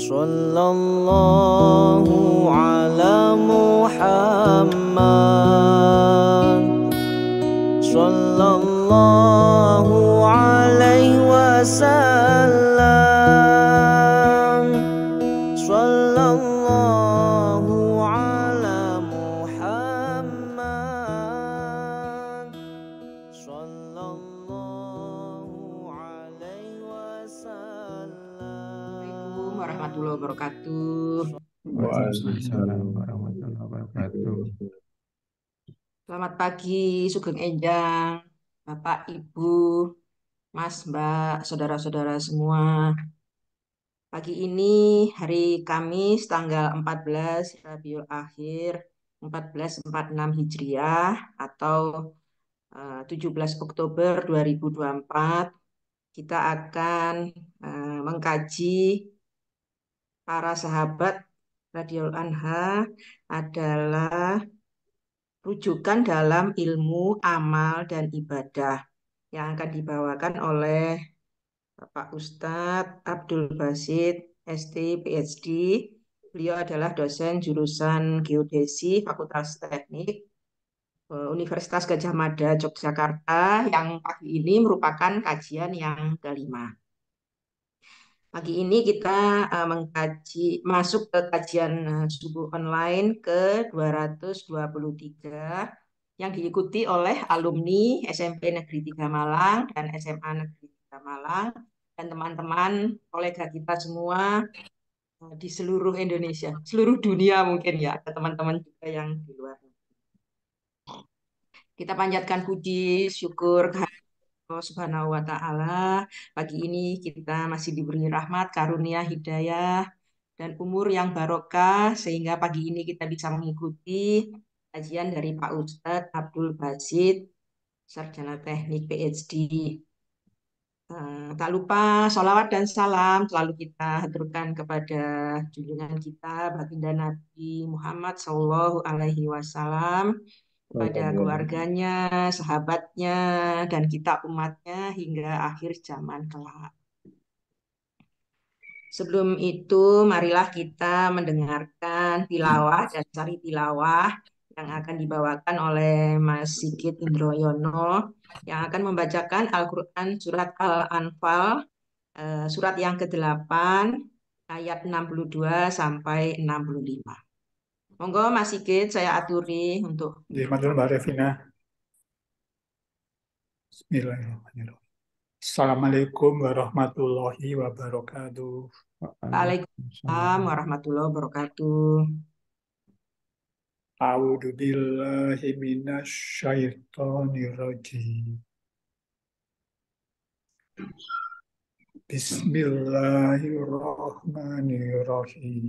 Sallallahu ala Muhammad, Sallallahu alaihi wasallam, Sallallahu ala Muhammad, Sallallahu alaihi wasallam. Assalamualaikum warahmatullahi wabarakatuh. Waalaikumsalam warahmatullahi wabarakatuh. Selamat pagi, Sugeng Enjang, Bapak, Ibu, Mas, Mbak, saudara-saudara semua. Pagi ini hari Kamis tanggal 14 Rabiul Akhir 1446 Hijriah atau 17 Oktober 2024. Kita akan mengkaji para sahabat radhiyallahu anha adalah rujukan dalam ilmu, amal, dan ibadah yang akan dibawakan oleh Bapak Ustadz Abdul Basit, ST, PhD. Beliau adalah dosen jurusan Geodesi Fakultas Teknik Universitas Gadjah Mada, Yogyakarta, yang pagi ini merupakan kajian yang kelima. Pagi ini kita masuk ke kajian subuh online ke 223 yang diikuti oleh alumni SMP Negeri 3 Malang dan SMA Negeri 3 Malang dan teman-teman kolega kita semua di seluruh Indonesia, seluruh dunia mungkin ya, ada teman-teman juga yang di luar. Kita panjatkan puji syukur kehadirat Allah Subhanahu wa Ta'ala. Pagi ini kita masih diberi rahmat, karunia, hidayah, dan umur yang barokah, sehingga pagi ini kita bisa mengikuti kajian dari Pak Ustadz Abdul Basit, Sarjana Teknik PhD. Tak lupa sholawat dan salam selalu kita haturkan kepada junjungan kita baginda Nabi Muhammad Sallallahu Alaihi Wasallam, kepada keluarganya, sahabatnya, dan kita umatnya hingga akhir zaman kelak. Sebelum itu, marilah kita mendengarkan tilawah dan sari tilawah yang akan dibawakan oleh Mas Sigit Indroyono, yang akan membacakan Al-Quran Surat Al-Anfal, surat yang ke-8, ayat 62 sampai 65. Monggo Mas Sigit, saya aturi untuk Matur Mbak Revina. Bismillahirrahmanirrahim. Assalamualaikum warahmatullahi wabarakatuh. Waalaikumsalam warahmatullahi wabarakatuh. A'udzu billahi minasy syaithanir rajim. Bismillahirrahmanirrahim.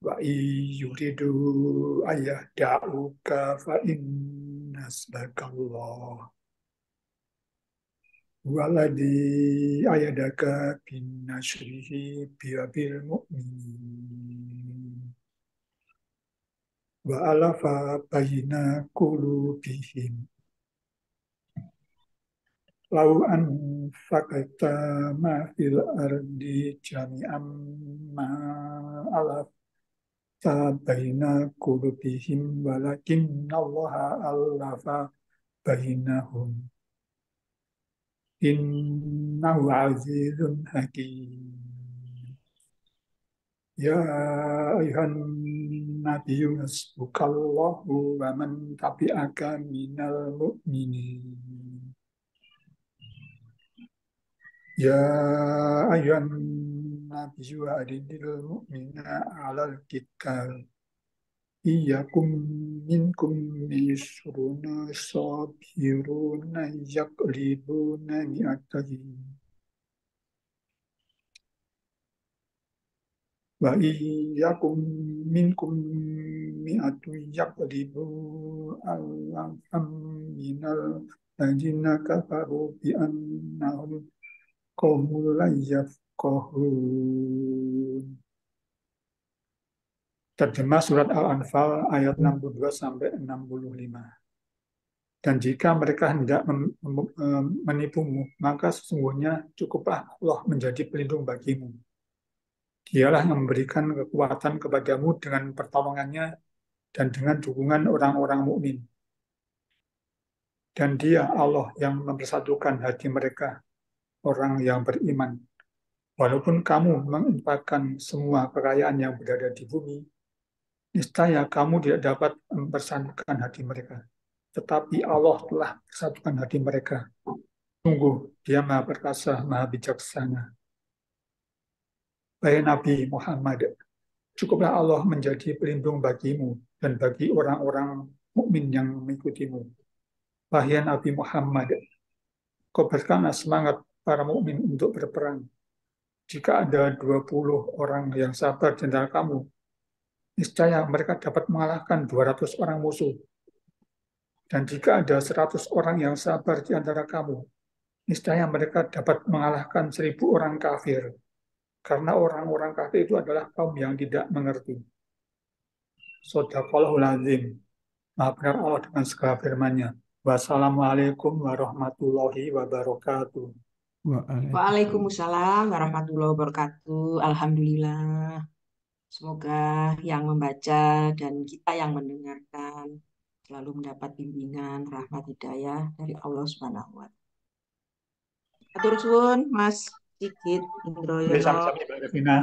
Wa yuridu ayyada'uka fa innaslakallah. Waladhi ayadaka bin nasrihi biabil mu'minin wa alafa bayna qulubihim lau anfaqta ma fil ardi jami'an ma alafta bayna qulubihim walakin Allah alafa bainahum innahu azizun hakim. Ya ayuhan nabiyyu hasbukallahu wa man tabi'aka minal mu'minin. Ya ayuhan nabiyyu adidil mu'mina alal qital. Iyakum minkum misruna sabiruna yaklibuna mi'atayin. Wa iyakum minkum mi'atu yaklibu alafam minal ladina kafaru bi'annahum qawmul la yafqahun. Terjemah surat Al-Anfal ayat 62 sampai 65. Dan jika mereka hendak menipumu, maka sesungguhnya cukuplah Allah menjadi pelindung bagimu. Dialah yang memberikan kekuatan kepadamu dengan pertolongannya dan dengan dukungan orang-orang mukmin. Dan Dia Allah yang mempersatukan hati mereka, orang yang beriman. Walaupun kamu menginfakkan semua kekayaan yang berada di bumi, niscaya kamu tidak dapat mempersatukan hati mereka. Tetapi Allah telah mempersatukan hati mereka. Sungguh, Dia Maha Perkasa, Maha Bijaksana. Wahai Nabi Muhammad, cukuplah Allah menjadi pelindung bagimu dan bagi orang-orang mukmin yang mengikutimu. Wahai Nabi Muhammad, kobarkanlah semangat para mukmin untuk berperang. Jika ada 20 orang yang sabar di antara kamu, niscaya mereka dapat mengalahkan 200 orang musuh. Dan jika ada 100 orang yang sabar di antara kamu, niscaya mereka dapat mengalahkan 1.000 orang kafir. Karena orang-orang kafir itu adalah kaum yang tidak mengerti. Shadaqallahul azim. Maha benar Allah dengan segala firman-Nya. Wassalamualaikum warahmatullahi wabarakatuh. Waalaikumsalam warahmatullahi wabarakatuh. Alhamdulillah. Semoga yang membaca dan kita yang mendengarkan selalu mendapat bimbingan, rahmat, hidayah dari Allah Subhanahu wa Ta'ala. Atur suwun, Mas Sigit Indroyono. Sama-sama Mbak Devina.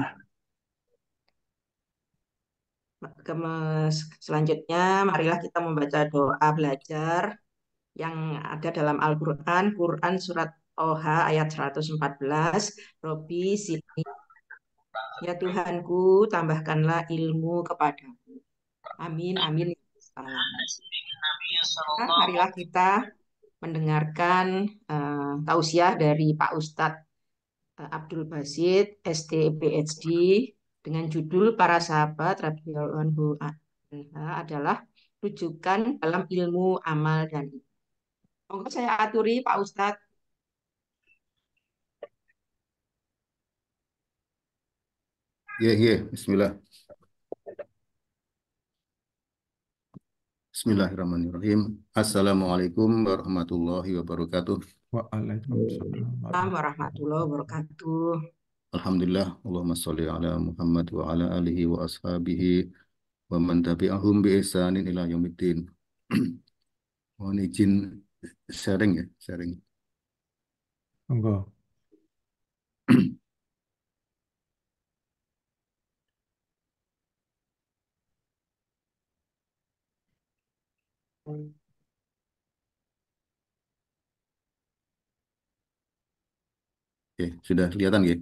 Selanjutnya, marilah kita membaca doa belajar yang ada dalam Al-Quran, Quran Surat Toha ayat 114, Robi Sini, ya Tuhanku, tambahkanlah ilmu kepadaku. Amin, amin. Marilah kita mendengarkan tausiah dari Pak Ustadz Abdul Basit, SD, PhD, dengan judul Para Sahabat Radhiyallahu anha adalah rujukan dalam ilmu, amal, dan ibadah. Monggo saya aturi Pak Ustadz. Bismillah. Bismillahirrahmanirrahim. Assalamualaikum warahmatullahi wabarakatuh. Waalaikumsalam warahmatullahi wabarakatuh. Alhamdulillah, Allahumma sholli ala Muhammad wa ala alihi wa ashabihi wa man tabi'ahum bi ihsanin ila yaumiddin. Mohon izin sharing ya, sharing. Monggo. Oke, sudah kelihatan ya?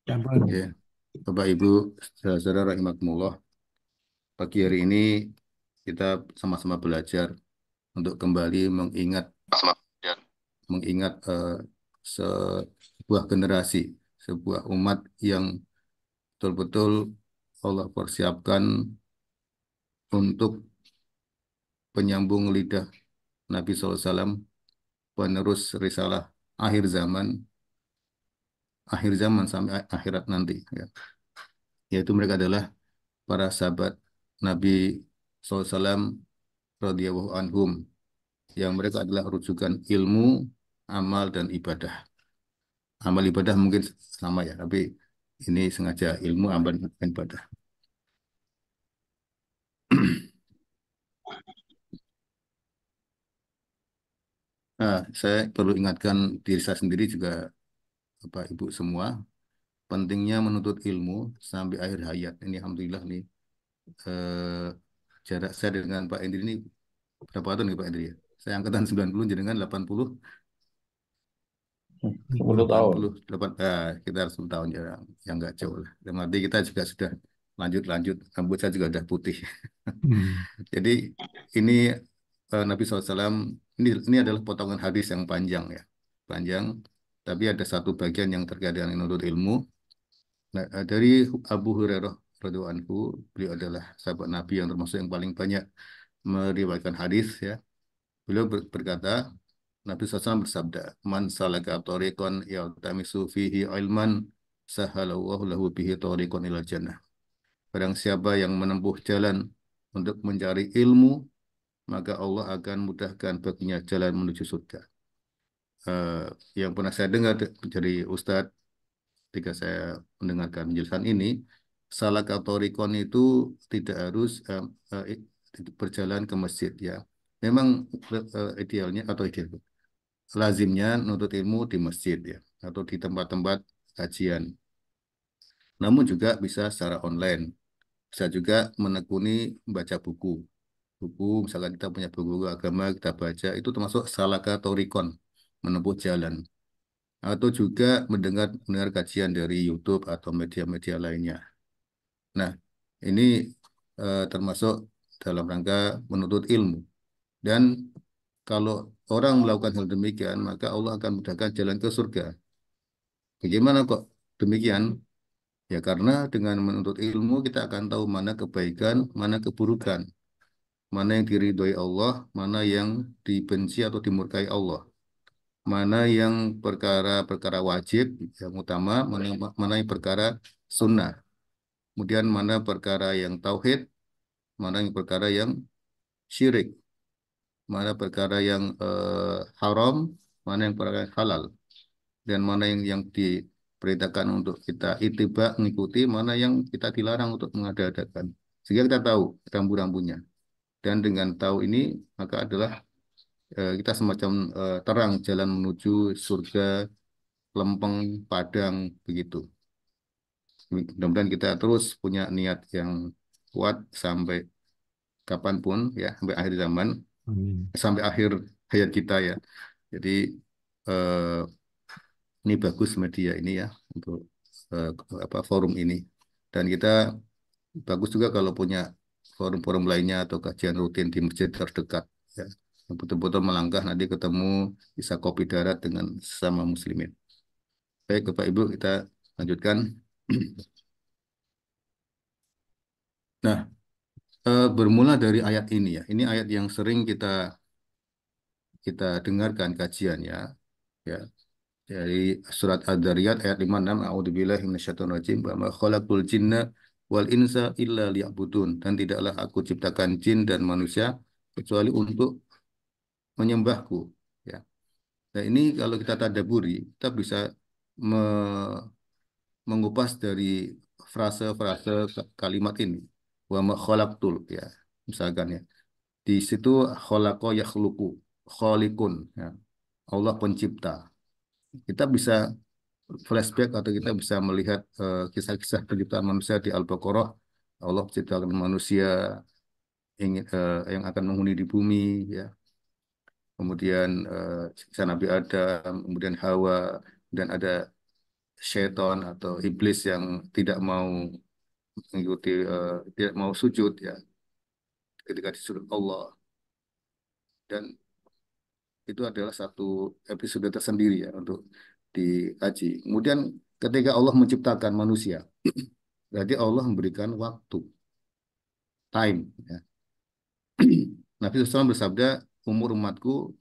Campur. Oke. Bapak Ibu, saudara rahimakumullah. Pagi hari ini kita sama-sama belajar untuk kembali mengingat sebuah generasi, sebuah umat yang betul-betul Allah persiapkan untuk penyambung lidah Nabi SAW, penerus risalah akhir zaman sampai akhirat nanti. Ya. Yaitu mereka adalah para sahabat Nabi SAW radhiyallahu anhum, yang mereka adalah rujukan ilmu, amal, dan ibadah. Amal ibadah mungkin sama ya, tapi ini sengaja ilmu, amal, dan ibadah. Nah, saya perlu ingatkan diri saya sendiri juga, Bapak Ibu semua, pentingnya menuntut ilmu sampai akhir hayat. Ini alhamdulillah nih, jarak saya dengan Pak Endri ini berapa tahun nih Pak Endri ya? Saya angkatan 90, jenengan 80. 10 tahun. 88, kita harus 10 tahun ya, yang nggak jauh lah. Dan nanti kita juga sudah lanjut, rambut saya juga udah putih. Jadi ini Nabi SAW, ini adalah potongan hadis yang panjang ya, panjang. Tapi ada satu bagian yang terkait dengan menuntut ilmu. Nah, dari Abu Hurairah radhiyallahu anhu, beliau adalah sahabat Nabi yang termasuk yang paling banyak meriwayatkan hadis ya. Beliau berkata, Nabi SAW bersabda, "Man salaka thariqan yaltamisu fihi ilman, sahalallahu lahu bihi thariqan ilal jannah." Barang siapa yang menempuh jalan untuk mencari ilmu, maka Allah akan mudahkan baginya jalan menuju surga. Eh, yang pernah saya dengar dari Ustadz ketika saya mendengarkan penjelasan ini, salaka thariqon itu tidak harus berjalan ke masjid ya. Memang idealnya atau ideal lazimnya nuntut ilmu di masjid ya atau di tempat-tempat kajian. Namun juga bisa secara online. Bisa juga menekuni membaca buku. Buku, misalkan kita punya buku agama, kita baca, itu termasuk salaka thariqon, menempuh jalan. Atau juga mendengar mendengar kajian dari YouTube atau media-media lainnya. Nah, ini termasuk dalam rangka menuntut ilmu. Dan kalau orang melakukan hal demikian, maka Allah akan mudahkan jalan ke surga. Bagaimana kok demikian? Ya karena dengan menuntut ilmu kita akan tahu mana kebaikan, mana keburukan, mana yang diridhoi Allah, mana yang dibenci atau dimurkai Allah, mana yang perkara-perkara wajib yang utama, mana yang perkara sunnah, kemudian mana perkara yang tauhid, mana yang perkara yang syirik, mana perkara yang haram, mana yang perkara yang halal, dan mana yang diperintahkan untuk kita ittiba mengikuti, mana yang kita dilarang untuk mengada-adakan. Sehingga kita tahu rambu-rambunya. Dan dengan tahu ini maka adalah kita semacam terang jalan menuju surga, lempeng, padang begitu. Mudah-mudahan kita terus punya niat yang kuat sampai kapanpun ya, sampai akhir zaman, Amin. sampai akhir hayat kita ya. Jadi eh, ini bagus media ini ya untuk forum ini. Dan kita bagus juga kalau punya forum-forum lainnya atau kajian rutin di masjid terdekat ya. Yang betul-betul melangkah nanti ketemu bisa kopi darat dengan sesama muslimin. Baik Bapak Ibu kita lanjutkan. Nah, bermula dari ayat ini ya. Ini ayat yang sering kita kita dengarkan kajiannya ya. Dari surat Ad-Dariyat ayat 56, A'udzubillahi minasyaitonirrajim, wa ma khalaqul jinna wal insa illa liya'budun, dan tidaklah aku ciptakan jin dan manusia kecuali untuk menyembahku ya. Nah, ini kalau kita tadabburi, kita bisa me- mengupas dari frase-frase kalimat ini. Wa ma khalaqtul ya. Misalkan ya. Di situ khalaqa yakhluqu, khaliqun ya. Allah pencipta. Kita bisa flashback atau kita bisa melihat kisah-kisah penciptaan manusia di Al-Baqarah. Allah menciptakan manusia yang akan menghuni di bumi, ya. Kemudian kisah Nabi Adam, kemudian Hawa, dan ada syaitan atau iblis yang tidak mau mengikuti, tidak mau sujud, ya, ketika disuruh Allah. Dan itu adalah satu episode tersendiri ya untuk dikaji. Kemudian ketika Allah menciptakan manusia, berarti Allah memberikan waktu, time. Ya. Nabi SAW bersabda, umur umatku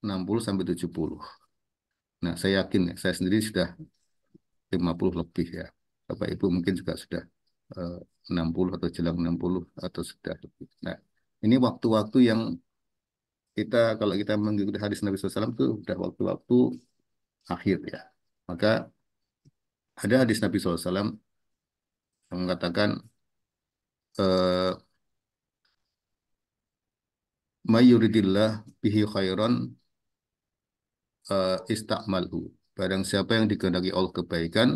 60 sampai 70. Nah, saya yakin ya, saya sendiri sudah 50 lebih ya. Bapak Ibu mungkin juga sudah eh, 60 atau jelang 60 atau sudah lebih. Nah, ini waktu-waktu yang kita kalau kita mengikuti hadis Nabi SAW itu sudah waktu-waktu akhir ya. Maka ada hadis Nabi SAW yang mengatakan eh, mayuridillah bihi khairan istakmalhu. Barang siapa yang dikehendaki Allah kebaikan,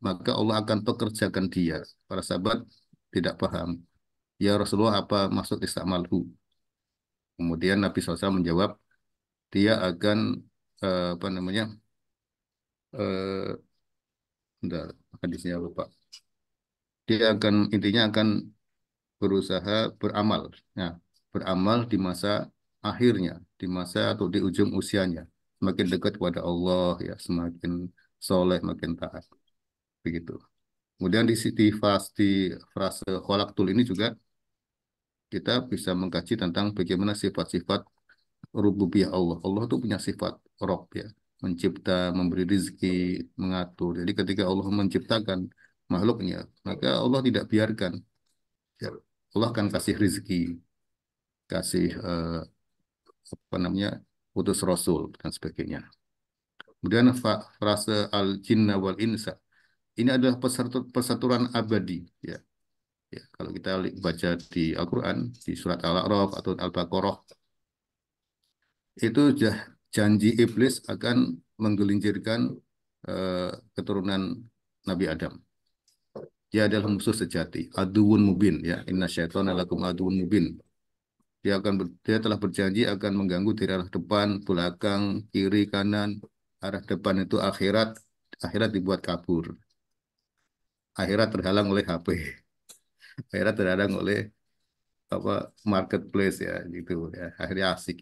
maka Allah akan pekerjakan dia. Para sahabat tidak paham. Ya Rasulullah, apa maksud istakmalhu? Kemudian Nabi SAW menjawab, dia akan apa namanya? Eh, bentar, hadisnya lupa. Dia akan intinya akan berusaha beramal. Nah, beramal di masa akhirnya, di masa atau di ujung usianya, semakin dekat kepada Allah ya, semakin soleh, makin taat, begitu. Kemudian di frase kholaktul ini juga kita bisa mengkaji tentang bagaimana sifat-sifat rububiyah Allah. Allah itu punya sifat Rob ya, mencipta, memberi rizki, mengatur. Jadi ketika Allah menciptakan makhluknya, maka Allah tidak biarkan. Ya, Allah akan kasih rizki. kasih apa namanya utus Rasul dan sebagainya. Kemudian frase al-jinna wal insa ini adalah persaturan abadi ya. Ya, kalau kita baca di Al-Quran di surat Al-A'raf atau Al-Baqarah itu janji iblis akan menggelincirkan keturunan Nabi Adam. Dia adalah musuh sejati, aduun mubin ya. Inna syaitana lakum aduun mubin. Dia telah berjanji akan mengganggu dari arah depan, belakang, kiri, kanan. Arah depan itu akhirat, akhirat dibuat kabur. Akhirat terhalang oleh HP. Akhirat terhalang oleh apa marketplace ya gitu ya. Akhirnya asik.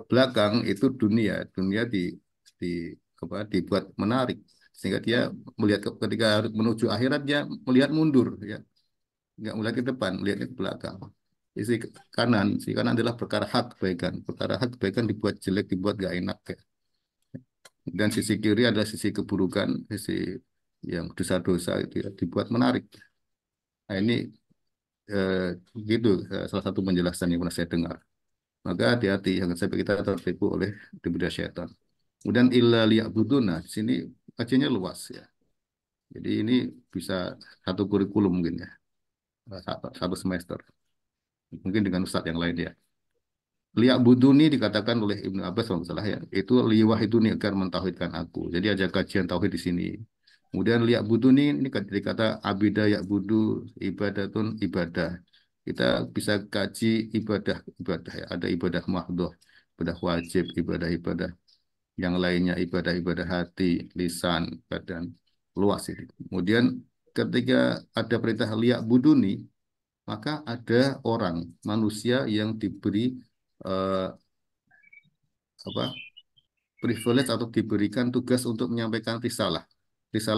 Belakang itu dunia, dunia di apa dibuat menarik sehingga dia melihat ketika menuju akhirat dia melihat mundur ya, nggak melihat ke depan, melihat ke belakang. Sisi kanan adalah perkara hak kebaikan, perkara hak kebaikan dibuat jelek, dibuat gak enak ya. Dan sisi kiri adalah sisi keburukan, sisi yang dosa-dosa itu ya, dibuat menarik. Nah ini eh, gitu salah satu penjelasan yang pernah saya dengar. Maka hati-hati jangan sampai kita tertipu oleh tipu daya syaitan. Kemudian illa liya'buduna di sini kajiannya luas ya. Jadi ini bisa satu kurikulum mungkin ya, satu semester. Mungkin dengan ustadz yang lain ya. Liya'buduni dikatakan oleh Ibnu Abbas kalau nggak salah ya. Itu liwahiduni agar mentauhidkan aku. Jadi ada kajian tauhid di sini. Kemudian liya'buduni ini dikata abida ya'budu ibadatun ibadah. Kita bisa kaji ibadah ya. Ada ibadah mahdoh, ibadah wajib, ibadah-ibadah yang lainnya ibadah-ibadah hati, lisan, badan, luas itu. Kemudian ketika ada perintah liak buduni, maka ada orang manusia yang diberi eh, apa privilege atau diberikan tugas untuk menyampaikan risalah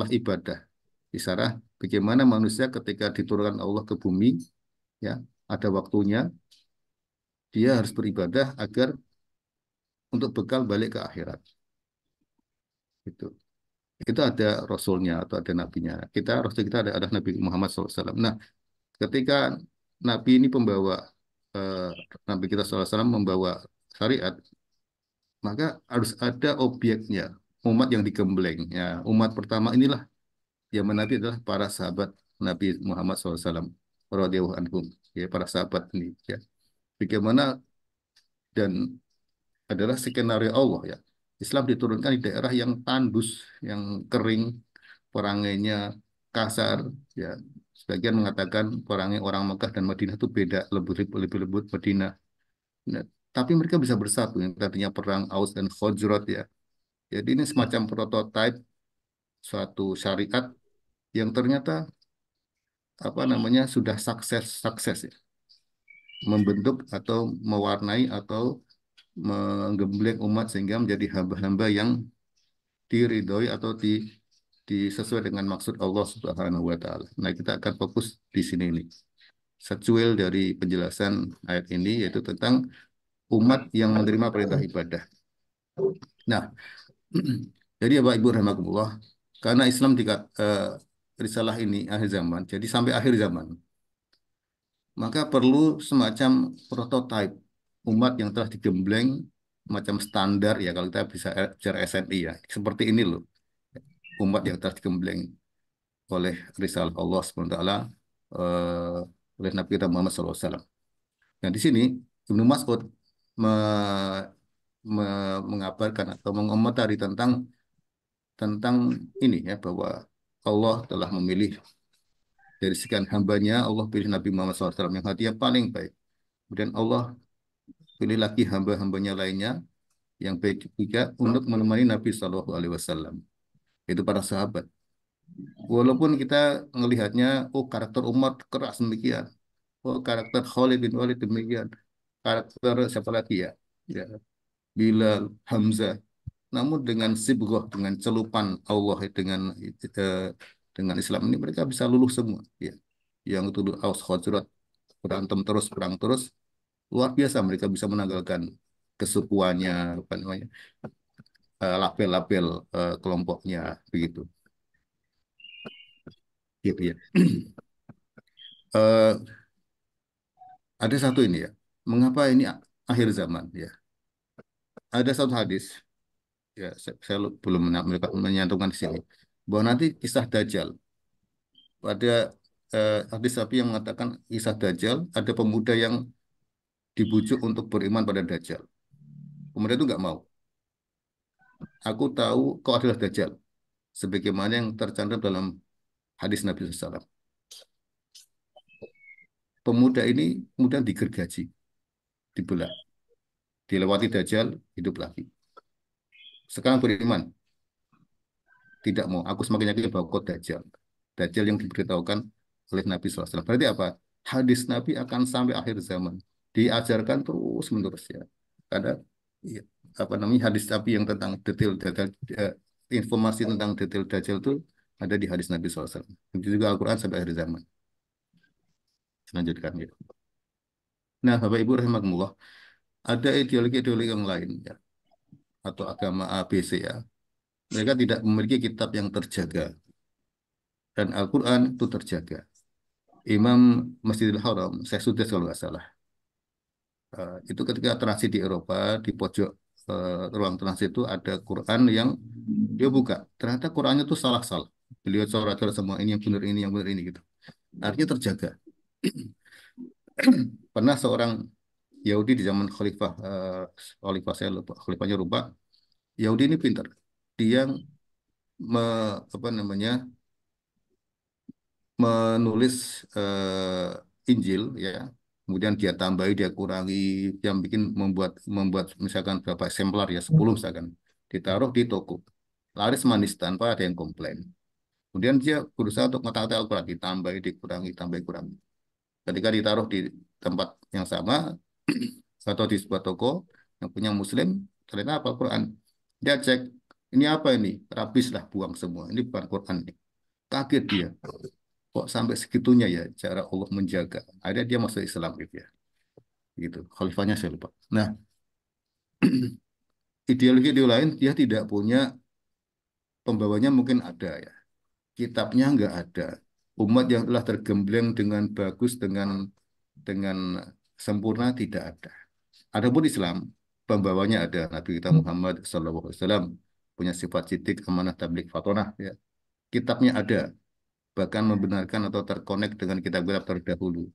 ibadah, risalah bagaimana manusia ketika diturunkan Allah ke bumi, ya ada waktunya dia harus beribadah agar untuk bekal balik ke akhirat. Itu ada rasulnya atau ada nabinya. Rasul kita ada Nabi Muhammad SAW. Nah, ketika Nabi ini eh, Nabi kita SAW membawa syariat, maka harus ada objeknya, umat yang digembleng. Ya, umat pertama inilah yang Nabi adalah para sahabat Nabi Muhammad SAW. Radhiyallahu anhum. Ya, para sahabat ini. Ya. Bagaimana dan adalah skenario Allah ya. Islam diturunkan di daerah yang tandus, yang kering, perangainya kasar ya. Sebagian mengatakan perangai orang Mekah dan Madinah itu beda, lebih lembut Madinah. Nah, tapi mereka bisa bersatu yang tadinya perang Aus dan Khazraj ya. Jadi ini semacam prototipe suatu syariat yang ternyata apa namanya sudah sukses ya. Membentuk atau mewarnai atau menggembleng umat sehingga menjadi hamba-hamba yang diridhoi atau disesuai dengan maksud Allah Subhanahu wa taala. Nah, kita akan fokus di sini nih. Secuil dari penjelasan ayat ini yaitu tentang umat yang menerima perintah ibadah. Nah, jadi ya Bapak Ibu rahimakumullah, karena Islam risalah ini akhir zaman, jadi sampai akhir zaman, maka perlu semacam prototipe umat yang telah digembleng macam standar ya kalau kita bisa bicara SNI ya. Seperti ini loh, umat yang telah digembleng oleh risalah Allah SWT oleh Nabi kita Muhammad SAW. Nah, di sini Ibnu Mas'ud me- mengabarkan atau mengomentari tentang tentang ini ya bahwa Allah telah memilih dari sekian hambanya Allah pilih Nabi Muhammad SAW yang hatinya paling baik. Kemudian Allah pilih lagi hamba-hambanya lainnya yang baik juga untuk menemani Nabi Shallallahu Alaihi Wasallam. Itu para sahabat. Walaupun kita melihatnya, oh karakter Umar keras demikian, oh karakter Khalid bin Walid demikian, karakter siapa lagi ya, ya Bilal, Hamzah. Namun dengan sibghah, dengan celupan Allah, eh, dengan Islam ini mereka bisa luluh semua. Ya. Yang itu Aus Khazraj berantem terus, perang terus, luar biasa mereka bisa menanggalkan kesukuannya, apa namanya, label-label kelompoknya, begitu. Gitu ya. Eh, ada satu ini ya, mengapa ini akhir zaman ya. Ada satu hadis ya saya belum menyantumkan di sini bahwa nanti kisah Dajjal pada hadis Nabi yang mengatakan kisah Dajjal ada pemuda yang dibujuk untuk beriman pada Dajjal. Pemuda itu nggak mau. Aku tahu kau adalah Dajjal sebagaimana yang tercantum dalam hadis Nabi SAW. Pemuda ini kemudian digergaji, dibelah, dilewati Dajjal, hidup lagi. Sekarang beriman, tidak mau. Aku semakin yakin bahwa kau Dajjal. Dajjal yang diberitahukan oleh Nabi SAW. Berarti apa? Hadis Nabi akan sampai akhir zaman. Diajarkan terus menerus ya. Ada ya, apa namanya hadis Nabi yang tentang detail informasi tentang detail Dajjal itu ada di hadis Nabi SAW. Itu juga Al-Quran sampai akhir zaman. Lanjutkan ya. Nah, Bapak Ibu rahimakumullah, ada ideologi-ideologi yang lain ya, atau agama A, B, C ya. Mereka tidak memiliki kitab yang terjaga dan Al-Quran itu terjaga. Imam Masjidil Haram, saya sudah kalau nggak salah, itu ketika transit di Eropa di pojok ruang transit itu ada Quran yang dia buka, ternyata Qurannya itu salah-salah. Beliau coret-coret semua ini yang benar ini yang benar ini gitu. Artinya terjaga. Pernah seorang Yahudi di zaman Khalifah saya lupa, Khalifahnya lupa. Yahudi ini pintar. Dia apa namanya menulis Injil ya. Kemudian dia tambahi, dia kurangi, yang bikin membuat membuat misalkan berapa eksemplar ya 10 misalkan ditaruh di toko. Laris manis tanpa ada yang komplain. Kemudian dia berusaha untuk ngotak-ngatik Al-Quran, ditambahi, dikurangi, tambahi, kurangi. Ketika ditaruh di tempat yang sama atau di sebuah toko yang punya Muslim, ternyata apa Quran? Dia cek, ini apa ini? Habis lah, buang semua. Ini bukan Quran. Kaget dia. Kok sampai segitunya ya cara Allah menjaga. Ada dia masuk Islam gitu ya. Gitu. Khalifahnya saya lupa. Nah, ideologi-ideologi lain dia tidak punya pembawanya mungkin ada ya. Kitabnya nggak ada. Umat yang telah tergembleng dengan bagus dengan sempurna tidak ada. Adapun Islam, pembawanya ada Nabi kita Muhammad SAW punya sifat sidik, amanah, tabligh, fatonah. Ya. Kitabnya ada, bahkan membenarkan atau terkonek dengan kitab-kitab terdahulu.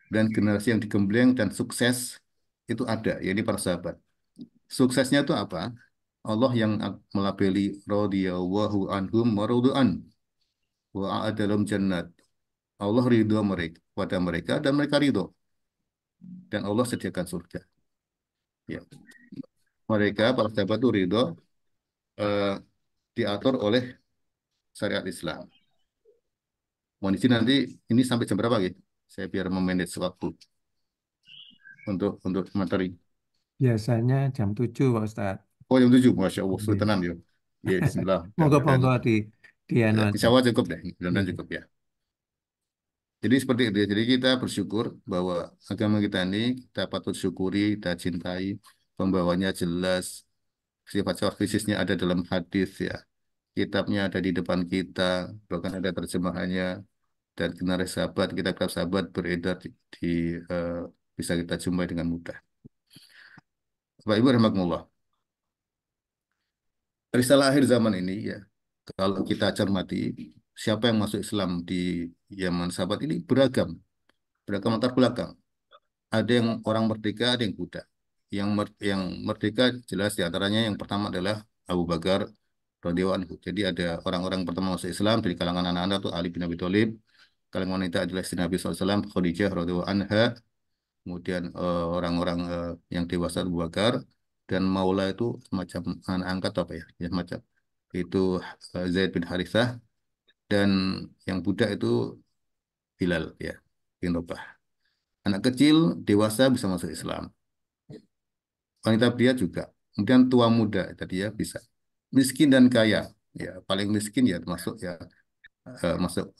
Dan generasi yang digembleng dan sukses itu ada, yaitu para sahabat. Suksesnya itu apa? Allah yang melabeli radhiyallahu anhum wa radu'an wa a'adalahum jannat. Allah ridho mereka pada mereka dan mereka ridho. Dan Allah sediakan surga. Ya. Mereka para sahabat itu ridho eh, diatur oleh syariat Islam. Mohon izin nanti ini sampai jam berapa gitu? Saya biar memanage waktu untuk materi. Biasanya jam 7, Pak Ustadz. Oh jam 7, Masya Allah, sulit Iya. tenan ya. Ya, Bismillah. Mudah-mudahan Monggo di anu ya, aja. insya Allah cukup deh. Mudah-mudahan Iya. cukup ya. Jadi seperti itu. Jadi kita bersyukur bahwa agama kita ini kita patut syukuri, kita cintai, pembawanya jelas, sifat-sifat fisiknya ada dalam hadis ya. Kitabnya ada di depan kita, bahkan ada terjemahannya dan generasi sahabat, kitab-kitab sahabat beredar di eh, bisa kita jumpai dengan mudah. Bapak Ibu rahimakumullah. Risalah akhir zaman ini ya, kalau kita cermati, siapa yang masuk Islam di zaman sahabat ini beragam, beragam latar belakang. Ada yang orang merdeka, ada yang budak. Yang merdeka jelas diantaranya yang pertama adalah Abu Bakar radhiyallahu anhu. Jadi ada orang-orang pertama masuk Islam dari kalangan anak-anak itu Ali bin Abi Thalib, kalangan wanita adalah istri Nabi SAW, Khadijah radhiyallahu anha, kemudian orang-orang yang dewasa Abu Bakar, dan Maula itu semacam anak angkat apa ya, ya semacam itu Zaid bin Harithah, dan yang budak itu Bilal ya bin Rabah. Anak kecil, dewasa bisa masuk Islam. Wanita pria juga. Kemudian tua muda tadi ya bisa. Miskin dan kaya, ya paling miskin ya termasuk ya masuk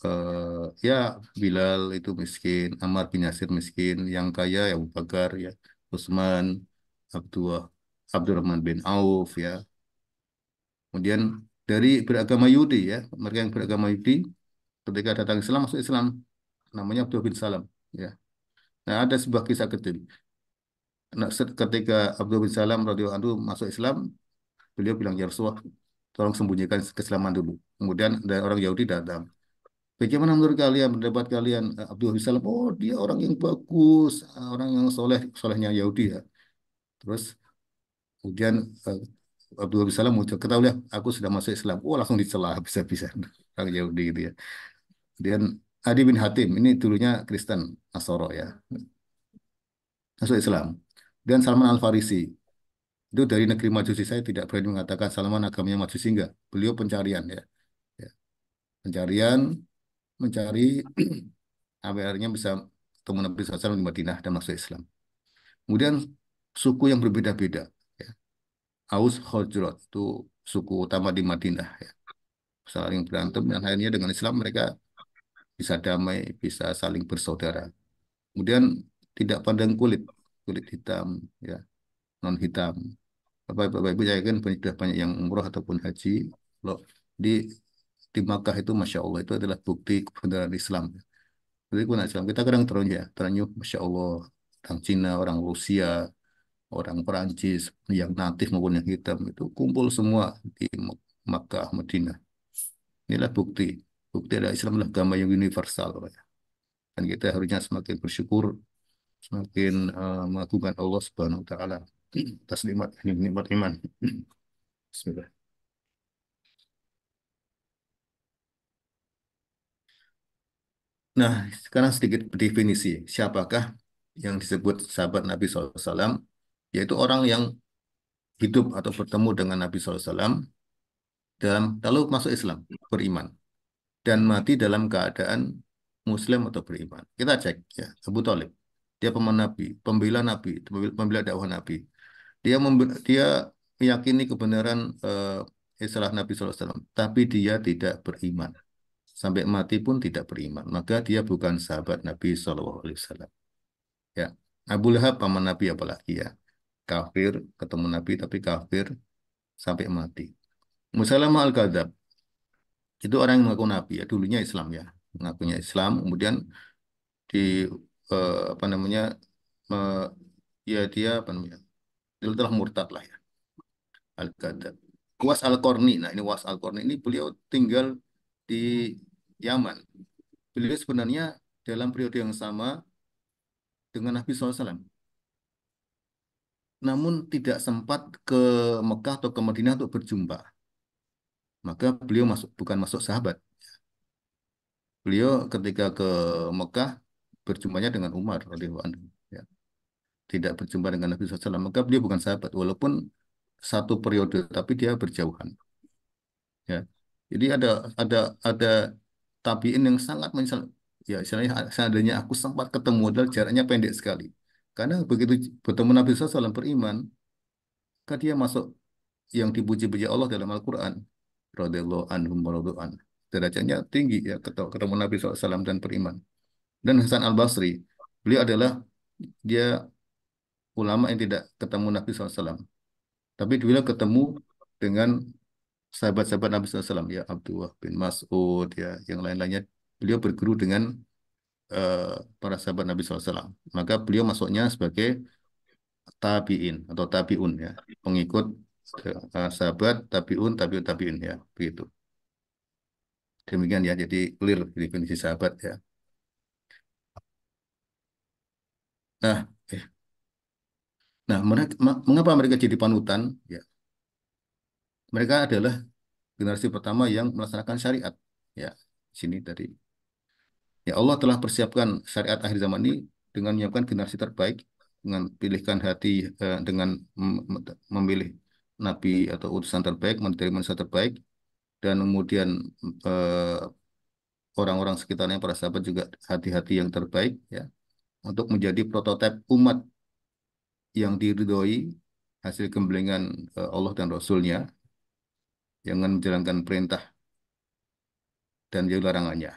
ya Bilal itu miskin, Ammar bin Yasir miskin, yang kaya ya Abu Bakar ya, Utsman, Abdullah, Abdurrahman bin Auf ya. Kemudian dari beragama Yahudi ya, mereka yang beragama Yahudi ketika datang Islam masuk Islam namanya Abdullah bin Salam ya. Nah ada sebuah kisah kecil. Nah, ketika Abdullah bin Salam radhiyallahu anhu masuk Islam, beliau bilang, ya Rasulullah, tolong sembunyikan keislaman dulu. Kemudian ada orang Yahudi datang. Bagaimana menurut kalian, pendapat kalian, Abdullah bin Salam? Oh, dia orang yang bagus, orang yang soleh, solehnya Yahudi ya. Terus kemudian Abdullah bin Salam muncul, ketahuilah aku sudah masuk Islam. Oh, langsung dicela bisa-bisa orang Yahudi gitu ya. Kemudian Adi bin Hatim, ini dulunya Kristen, Nasoro ya, masuk Islam. Dan Salman Al-Farisi, itu dari negeri Majusi, saya tidak berani mengatakan Salman agamanya Majusi, enggak. Beliau pencarian ya. Ya. Pencarian, mencari sampai akhirnya bisa ketemu Nabi SAW di Madinah dan masuk Islam. Kemudian suku yang berbeda-beda. Ya. Aus Khazraj itu suku utama di Madinah. Ya. Saling berantem dan akhirnya dengan Islam mereka bisa damai, bisa saling bersaudara. Kemudian tidak pandang kulit, kulit hitam, ya, non hitam. Bapak-bapak ibu saya kan sudah banyak yang umroh ataupun haji. Loh, di di Makkah itu Masya Allah itu adalah bukti kebenaran Islam. Jadi kebenaran Islam kita kadang terenyuh, Masya Allah, orang Cina, orang Rusia, orang Perancis, yang natif maupun yang hitam itu kumpul semua di Makkah, Madinah. Inilah bukti, bukti adalah Islam adalah agama yang universal, Pak. Dan kita harusnya semakin bersyukur, semakin mengagungkan Allah Subhanahu Wa Taala atas nikmat iman. Bismillah. Nah, sekarang sedikit definisi. Siapakah yang disebut sahabat Nabi SAW? Yaitu orang yang hidup atau bertemu dengan Nabi SAW dalam lalu masuk Islam, beriman, dan mati dalam keadaan Muslim atau beriman. Kita cek ya, Abu Thalib, dia pemen Nabi, pembela dakwah Nabi. Dia meyakini kebenaran istilah Nabi SAW, tapi dia tidak beriman. Sampai mati pun tidak beriman. Maka dia bukan sahabat Nabi SAW. Ya. Abu Lahab paman Nabi apalagi ya. Kafir, ketemu Nabi tapi kafir sampai mati. Musailamah Al-Kadzab itu orang yang mengaku Nabi ya. Dulunya Islam ya. Mengakunya Islam. Kemudian di apa namanya eh, ya dia apa namanya dia telah murtad lah ya. Al-Kadzab. Was Al-Qarni. Nah ini Was Al-Qarni ini beliau tinggal di Yaman. Beliau sebenarnya dalam periode yang sama dengan Nabi SAW. Namun tidak sempat ke Mekah atau ke Madinah untuk berjumpa. Maka beliau bukan masuk sahabat. Beliau ketika ke Mekah berjumpanya dengan Umar radhiyallahu anhu. Ya. Tidak berjumpa dengan Nabi SAW. Maka beliau bukan sahabat. Walaupun satu periode, tapi dia berjauhan. Ya. Jadi ada tabiin yang sangat menyesal. Ya, istilahnya seandainya aku sempat ketemu, dan jaraknya pendek sekali. Karena begitu bertemu Nabi SAW beriman, kan dia masuk yang dipuji-puji Allah dalam Al-Quran. Radhiyallahu anhum wa radu an. Derajatnya tinggi ya ketemu Nabi SAW dan beriman. Dan Hasan Al-Basri, beliau adalah dia ulama yang tidak ketemu Nabi SAW. Tapi beliau ketemu dengan sahabat-sahabat Nabi SAW ya Abdullah bin Mas'ud ya yang lain-lainnya. Beliau berguru dengan eh, para sahabat Nabi SAW. Maka beliau masuknya sebagai tabiin atau tabiun ya, pengikut sahabat tabiun ya, begitu. Demikian ya, jadi clear definisi sahabat ya. Nah, mengapa mereka jadi panutan? Ya, mereka adalah generasi pertama yang melaksanakan syariat. Ya, sini tadi. Ya Allah telah persiapkan syariat akhir zaman ini dengan menyiapkan generasi terbaik, dengan pilihkan hati dengan memilih nabi atau utusan terbaik, dari manusia terbaik, dan kemudian eh, orang-orang sekitarnya para sahabat juga hati-hati yang terbaik ya untuk menjadi prototipe umat yang diridhoi hasil gemblengan Allah dan Rasulnya yang menjalankan perintah dan jauh larangannya.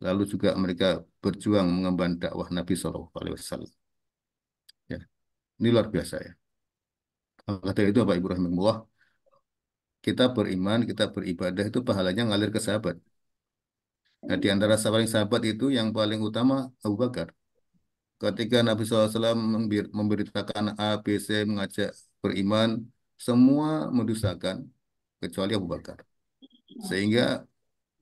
Lalu juga mereka berjuang mengemban dakwah Nabi Shallallahu Alaihi Wasallam. Ya, ini luar biasa ya. Kata itu Bapak Ibu rahimahullah, kita beriman, kita beribadah itu pahalanya ngalir ke sahabat. Nah, di antara paling sahabat itu yang paling utama Abu Bakar. ketika Nabi SAW memberitakan A, B, C, mengajak beriman, semua mendustakan kecuali Abu Bakar. Sehingga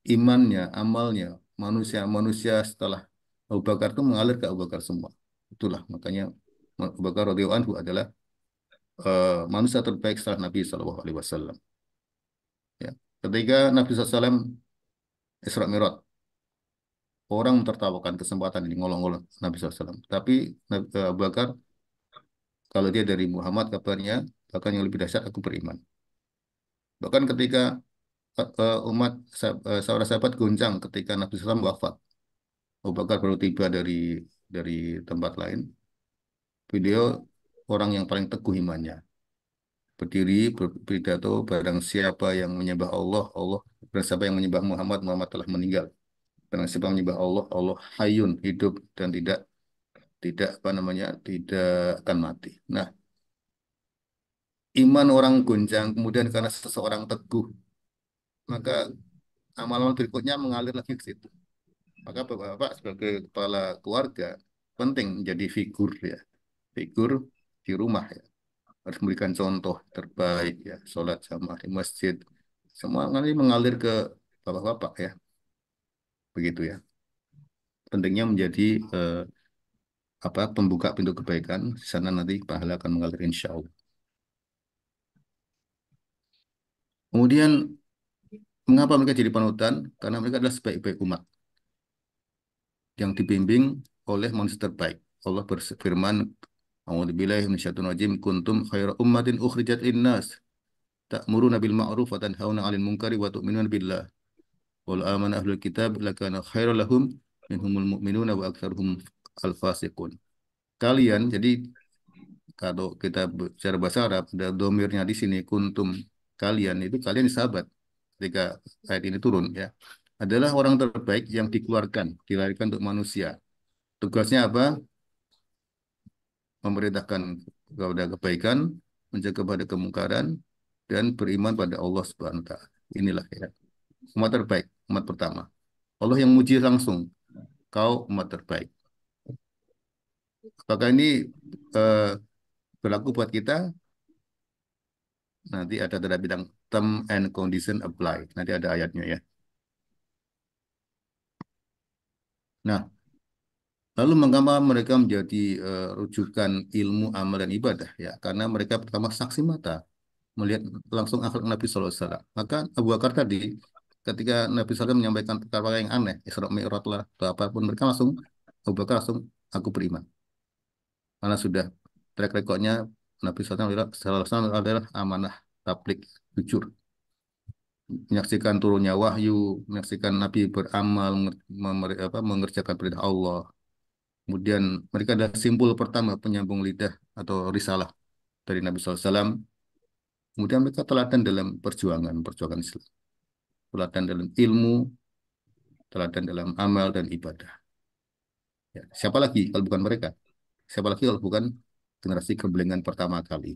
imannya, amalnya, manusia-manusia setelah Abu Bakar itu mengalir ke Abu Bakar semua. Itulah makanya Abu Bakar radhiyallahu anhu adalah manusia terbaik setelah Nabi SAW. Ya. Ketika Nabi SAW Isra Mi'raj, orang mentertawakan kesempatan ini ngolong-ngolong Nabi SAW. Tapi Abu Bakar, kalau dia dari Muhammad kabarnya, bahkan yang lebih dahsyat aku beriman. Bahkan ketika umat sahabat-sahabat goncang ketika Nabi SAW wafat, Abu Bakar baru tiba dari tempat lain. Beliau orang yang paling teguh imannya. Berdiri berpidato, barang siapa yang menyembah Allah, Allah. Barang siapa yang menyembah Muhammad, Muhammad telah meninggal. Barang siapa yang menyembah Allah, Allah hayyun, hidup dan tidak apa namanya, tidak akan mati. Nah, iman orang goncang kemudian karena seseorang teguh, maka amal-amal berikutnya mengalir lagi ke situ. Maka Bapak sebagai kepala keluarga penting menjadi figur ya, figur di rumah ya. Harus memberikan contoh terbaik ya, sholat jamaah di masjid. Semua nanti mengalir ke bapak-bapak ya, begitu ya. Pentingnya menjadi pembuka pintu kebaikan. Di sana nanti pahala akan mengalir insya Allah. Kemudian mengapa mereka jadi panutan? Karena mereka adalah sebaik-baik umat yang dibimbing oleh manusia terbaik. Allah berfirman, "A'udzubillahi minasyaitonir rajim, kuntum khaira ummatin ukhrijat linnas, ta'muruna bil ma'ruf wa tanhauna 'anil munkari wa tu'minuna billah. Wal amana ahlul kitab lakana khairal lahum minhumul mu'minuna wa aktsaruhum al-fasiqun." Kalian, jadi kalau kita bicara bahasa Arab, ada domirnya di sini, kuntum, kalian, itu kalian sahabat. Ketika ayat ini turun ya, adalah orang terbaik yang dikeluarkan, dilahirkan untuk manusia. Tugasnya apa? Memerintahkan kepada kebaikan, mencegah pada kemungkaran, dan beriman pada Allah Subhanahu wa taala. Inilah ya, umat terbaik, umat pertama. Allah yang muji langsung, kau umat terbaik. Apakah ini eh, berlaku buat kita? Nanti ada tanda bidang term and condition apply. Nanti ada ayatnya ya. Nah, lalu mengapa mereka menjadi rujukan ilmu, amal, dan ibadah? Ya, karena mereka pertama saksi mata melihat langsung akhlak Nabi SAW. Maka Abu Bakar tadi, ketika Nabi SAW menyampaikan perkara yang aneh, Isra Mi'raj lah, atau apapun, mereka langsung, Abu Bakar langsung, aku beriman. Karena sudah track recordnya Nabi SAW adalah amanah, tabligh, jujur. Menyaksikan turunnya wahyu, menyaksikan Nabi beramal, mengerjakan perintah Allah. Kemudian mereka adalah simpul pertama penyambung lidah atau risalah dari Nabi SAW. Kemudian mereka teladan dalam perjuangan Islam. Teladan dalam ilmu, teladan dalam amal dan ibadah. Ya, siapa lagi kalau bukan mereka? Siapa lagi kalau bukan generasi gembelengan pertama kali?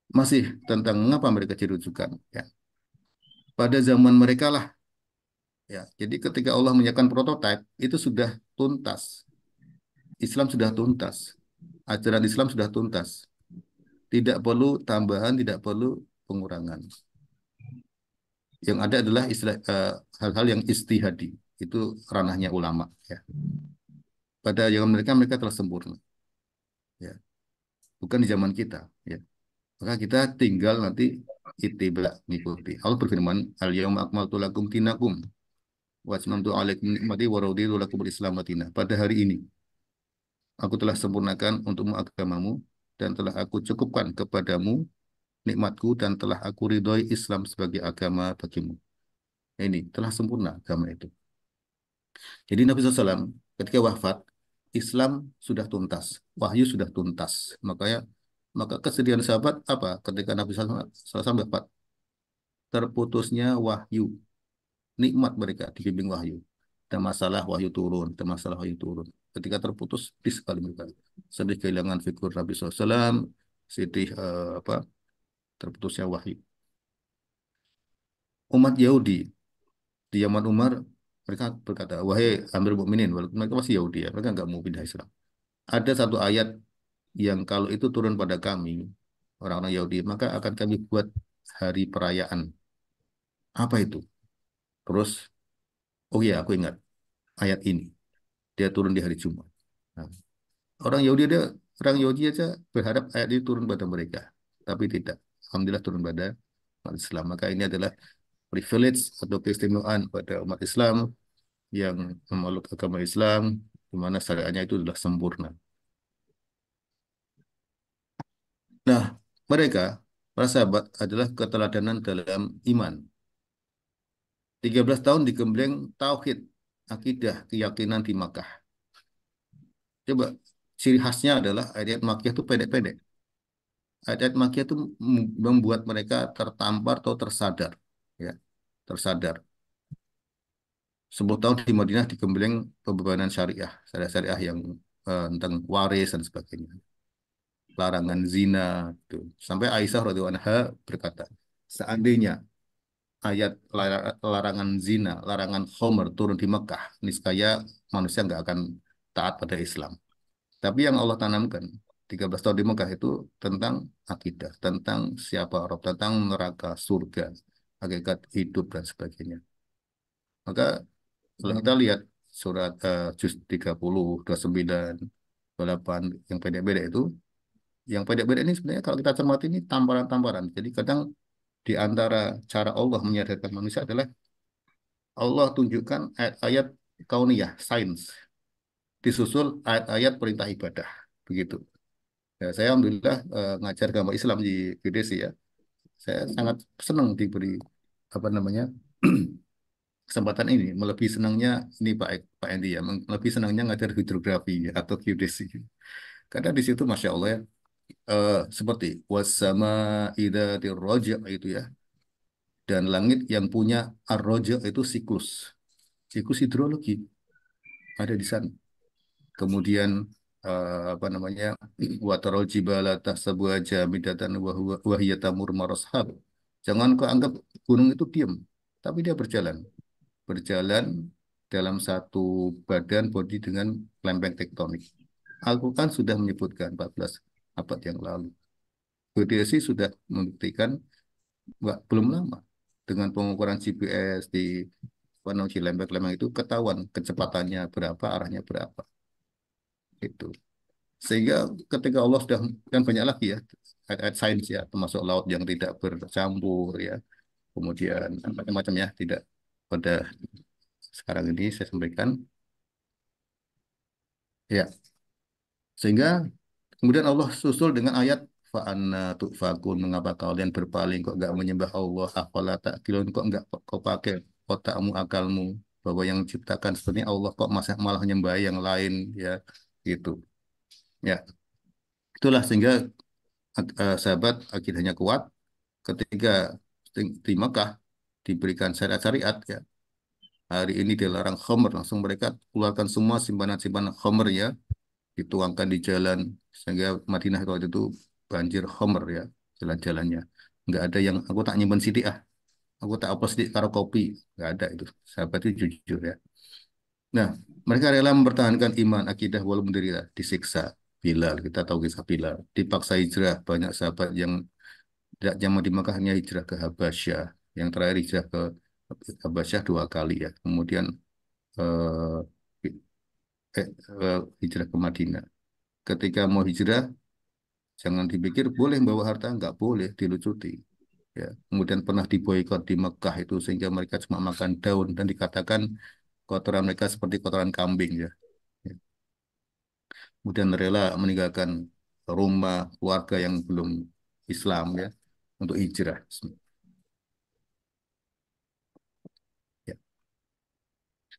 Masih tentang mengapa mereka jadi rujukan. Ya. Pada zaman mereka lah. Ya, jadi ketika Allah menyiapkan prototipe, itu sudah tuntas. Islam sudah tuntas. Ajaran Islam sudah tuntas. Tidak perlu tambahan, tidak perlu pengurangan. Yang ada adalah hal-hal yang istihadi. Itu ranahnya ulama. Ya. Pada zaman mereka telah sempurna. Ya. Bukan di zaman kita. Ya. Maka kita tinggal nanti ittiba, mengikuti. Allah berfirman, "Al-yauma akmaltu lakum dinakum wa atmamtu 'alaikum ni'mati wa raditu lakum al-Islam madinah." Pada hari ini, aku telah sempurnakan untukmu agamamu dan telah aku cukupkan kepadamu nikmatku dan telah aku ridhoi Islam sebagai agama bagimu. Ini telah sempurna agama itu. Jadi Nabi SAW ketika wafat, Islam sudah tuntas, wahyu sudah tuntas. Maka kesedihan sahabat apa ketika Nabi SAW wafat? Terputusnya wahyu, nikmat mereka dibimbing wahyu. Ada masalah wahyu turun, ada masalah wahyu turun. Ketika terputus, sedih sekali mereka. Sedih kehilangan figur Nabi SAW, sedih terputusnya wahyu. Umat Yahudi di zaman Umar Mereka berkata, wahai Amirul Mukminin, walaupun mereka masih Yahudi ya, mereka nggak mau pindah Islam. Ada satu ayat yang kalau itu turun pada kami, orang-orang Yahudi, maka akan kami buat hari perayaan. Apa itu? Terus, oh iya, aku ingat ayat ini. Dia turun di hari Jumat. Nah, orang Yahudi dia, orang Yahudi aja berharap ayat ini turun pada mereka, tapi tidak. Alhamdulillah turun pada umat Islam. Maka ini adalah privilege atau keistimewaan pada umat Islam yang memeluk agama Islam, di mana syariatnya itu adalah sempurna. Nah, mereka, para sahabat, adalah keteladanan dalam iman. 13 tahun digembleng tauhid, akidah, keyakinan di Makkah. Coba, ciri khasnya adalah ayat Makkah itu pendek-pendek. Ayat Makkah itu membuat mereka tertampar atau tersadar. Ya, tersadar. 10 tahun di Madinah digembleng pembebanan syariah, syariah yang tentang waris dan sebagainya. Larangan zina, itu. Sampai Aisyah radhiyallahu anha berkata, seandainya ayat larangan zina, larangan khomer turun di Mekah, niscaya manusia nggak akan taat pada Islam. Tapi yang Allah tanamkan 13 tahun di Mekah itu tentang akidah, tentang siapa Rob, tentang neraka, surga, hakikat hidup dan sebagainya. Maka kalau kita lihat surat juz 30, 29, 28 yang pendek-pendek itu, yang pendek-pendek ini sebenarnya kalau kita cermati ini tamparan-tamparan. Jadi kadang di antara cara Allah menyadarkan manusia adalah Allah tunjukkan ayat-ayat kauniyah, sains, disusul ayat-ayat perintah ibadah. Begitu. Ya, saya alhamdulillah ngajar agama Islam di GDC ya. Saya sangat senang diberi apa namanya kesempatan ini. Melebihi senangnya ini Pak Endi ya, lebih senangnya ngajar hidrografi ya, atau geodesi. Karena di situ masya Allah ya, seperti wasama idatir roja itu ya, dan langit yang punya ar-roja itu siklus hidrologi ada di sana. Kemudian apa namanya watarol jibala tahsabuha jamidatan wa hiya tamur marashab. Jangan kau anggap gunung itu diam, tapi dia berjalan dalam satu badan bodi dengan lempeng tektonik. Aku kan sudah menyebutkan 14 abad yang lalu. Geodesi sudah membuktikan belum lama dengan pengukuran GPS di lempeng-lempeng itu ketahuan kecepatannya berapa, arahnya berapa. Itu. Sehingga ketika Allah sudah, dan banyak lagi ya, ayat sains ya, termasuk laut yang tidak bercampur ya, kemudian macam-macam ya, tidak pada sekarang ini saya sampaikan. Ya, sehingga kemudian Allah susul dengan ayat fa'anna tu'fakun, mengapa kalian berpaling kok nggak menyembah Allah, afala ta'qilun, kok nggak kau pakai otakmu, akalmu, bahwa yang menciptakan sebenarnya Allah, kok malah menyembah yang lain ya, gitu. Ya, itulah sehingga sahabat akidahnya kuat ketika di Mekah diberikan syariat-syariat ya. Hari ini dilarang khamr, langsung mereka keluarkan semua simpanan-simpanan khamr ya, dituangkan di jalan sehingga Madinah waktu itu banjir khamr ya, jalan-jalannya. Nggak ada yang aku tak nyimpen sidik aku tak apa sidik karo kopi, nggak ada itu. Sahabat itu jujur ya. Nah, mereka rela mempertahankan iman, akidah walaupun disiksa. Bilal, kita tahu kisah Bilal. Dipaksa hijrah, banyak sahabat yang tidak zaman di Makkah hanya hijrah ke Habasyah. Yang terakhir hijrah ke Habasyah 2 kali ya. Kemudian eh, hijrah ke Madinah. Ketika mau hijrah, jangan dipikir boleh bawa harta, nggak boleh dilucuti. Ya. Kemudian pernah diboikot di Mekah itu sehingga mereka cuma makan daun dan dikatakan kotoran mereka seperti kotoran kambing ya. Ya. Kemudian rela meninggalkan rumah keluarga yang belum Islam ya untuk hijrah. Ya.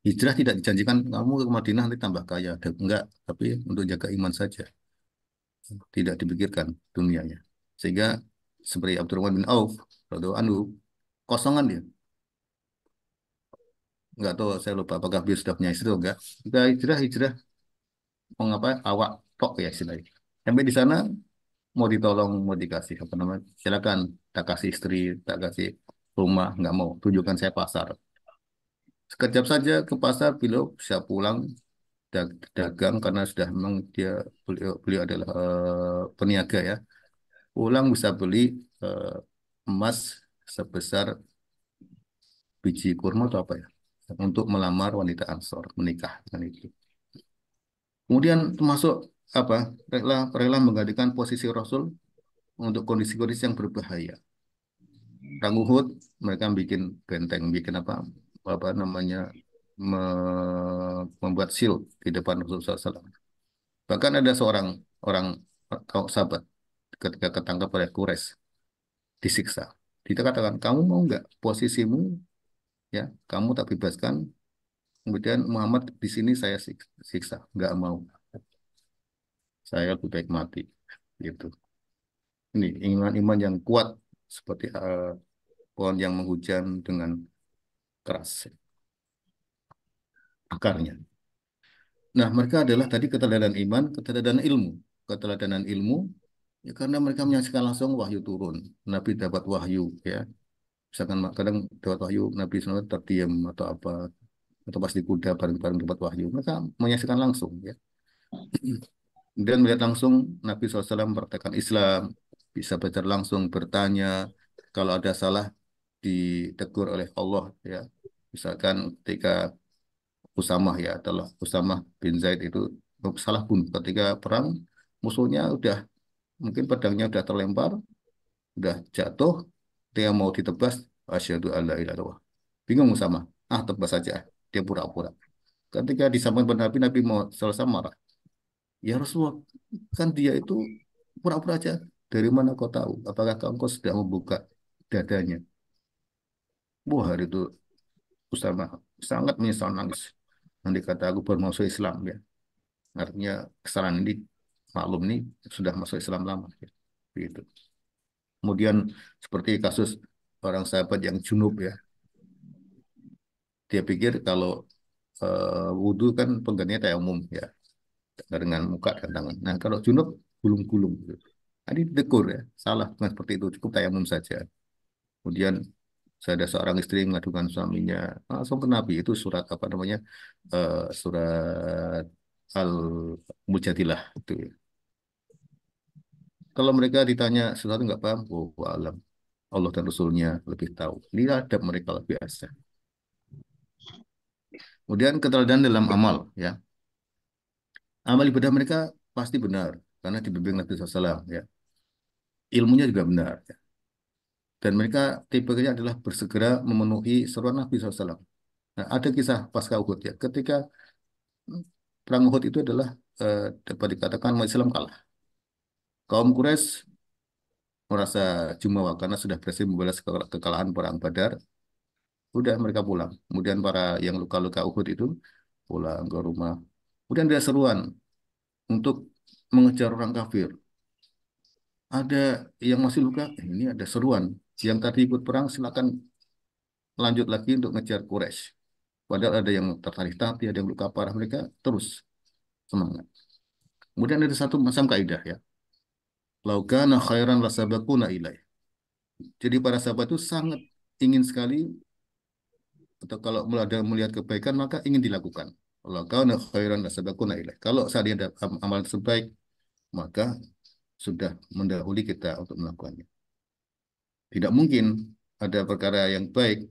Hijrah tidak dijanjikan kamu ke Madinah nanti tambah kaya, enggak, tapi untuk jaga iman saja. Tidak dipikirkan dunianya. Sehingga seperti Abdurrahman bin Auf, radhiyallahu anhu, kosongan dia. Enggak tahu, saya lupa apakah dia sudah punya istri atau enggak. Kita hijrah mau ngapain? Awak tok ya istilahnya. Sampai di sana mau ditolong, mau dikasih apa namanya? Silakan, tak kasih istri, tak kasih rumah, nggak mau. Tunjukkan saya pasar. Sekejap saja ke pasar, beliau bisa pulang dagang karena sudah memang beliau adalah peniaga ya. Pulang bisa beli eh, emas sebesar biji kurma atau apa ya, untuk melamar wanita Ansor, menikah dengan itu. Kemudian termasuk apa, rela rela menggantikan posisi Rasul untuk kondisi-kondisi yang berbahaya. Perang Uhud mereka bikin benteng, bikin apa apa namanya, membuat shield di depan Rasulullah SAW. Bahkan ada seorang orang sahabat ketika ketangkap oleh Quraisy disiksa. Kita katakan, kamu mau nggak posisimu, ya, kamu tak bebaskan, kemudian Muhammad di sini saya siksa. Nggak mau, saya lebih baik mati. Gitu. Ini iman-iman yang kuat seperti pohon yang menghujan dengan keras akarnya. Nah, mereka adalah tadi keteladanan iman, keteladanan ilmu. Keteladanan ilmu, ya karena mereka menyaksikan langsung wahyu turun. Nabi dapat wahyu, ya. Misalkan kadang dapat wahyu, Nabi SAW terdiam atau apa, atau pas di kuda bareng-bareng dapat wahyu. Mereka menyaksikan langsung, ya. Dan melihat langsung Nabi SAW mempraktekkan Islam, bisa belajar langsung, bertanya, kalau ada salah ditegur oleh Allah, ya. Misalkan ketika Usamah, ya, adalah Usamah bin Zaid itu salah bunuh ketika perang, musuhnya udah mungkin pedangnya udah terlempar, udah jatuh, dia mau ditebas, asyhadu alla ilaha illallah. Bingung Usamah, tebas saja, dia pura-pura. Ketika disampaikan pada Nabi, Nabi mau selesai marah. Ya Rasulullah, kan dia itu pura-pura aja. Dari mana kau tahu? Apakah kau sudah membuka dadanya? Wah, hari itu Usamah sangat menyesal, nangis. Nanti kata, aku baru masuk Islam, ya. Artinya kesalahan ini, maklum ini sudah masuk Islam lama. Ya. Begitu. Kemudian seperti kasus orang sahabat yang junub, ya. Dia pikir kalau wudhu kan penggantinya tayamum, ya, dengan muka dan tangan. Nah, kalau junub gulung-gulung. Gitu. Tadi ditegur, ya, salah, bukan seperti itu, cukup tayamum saja. Kemudian saya ada seorang istri mengadukan suaminya langsung ke Nabi, itu surat apa namanya, surat Al-Mujadilah itu, ya. Kalau mereka ditanya sesuatu nggak paham, oh alam, Allah dan Rasulnya lebih tahu. Ini adab mereka luar biasa. Kemudian keteladanan dalam amal, ya. Amal ibadah mereka pasti benar karena dibimbing Nabi SAW, ya. Ilmunya juga benar, ya. Dan mereka tipenya adalah bersegera memenuhi seruan Nabi SAW. Nah, ada kisah pasca Uhud, ya. Ketika perang Uhud itu adalah dapat dikatakan umat Islam kalah. Kaum Quraisy merasa jumawa karena sudah berhasil membalas kekalahan perang Badar. Udah mereka pulang. Kemudian para yang luka-luka Uhud itu pulang ke rumah. Kemudian ada seruan untuk mengejar orang kafir. Ada yang masih luka, ini ada seruan. Yang tadi ikut perang silakan lanjut lagi untuk ngejar Quraisy. Padahal ada yang tertarik tapi ada yang luka parah, mereka terus semangat. Kemudian ada satu macam kaidah, ya. Laukana khairan lasabaquna ilaih. Jadi para sahabat itu sangat ingin sekali, atau kalau ada melihat kebaikan maka ingin dilakukan. Laukana khairan lasabaquna ilaih. Kalau saat ada amalan terbaik maka sudah mendahului kita untuk melakukannya. Tidak mungkin ada perkara yang baik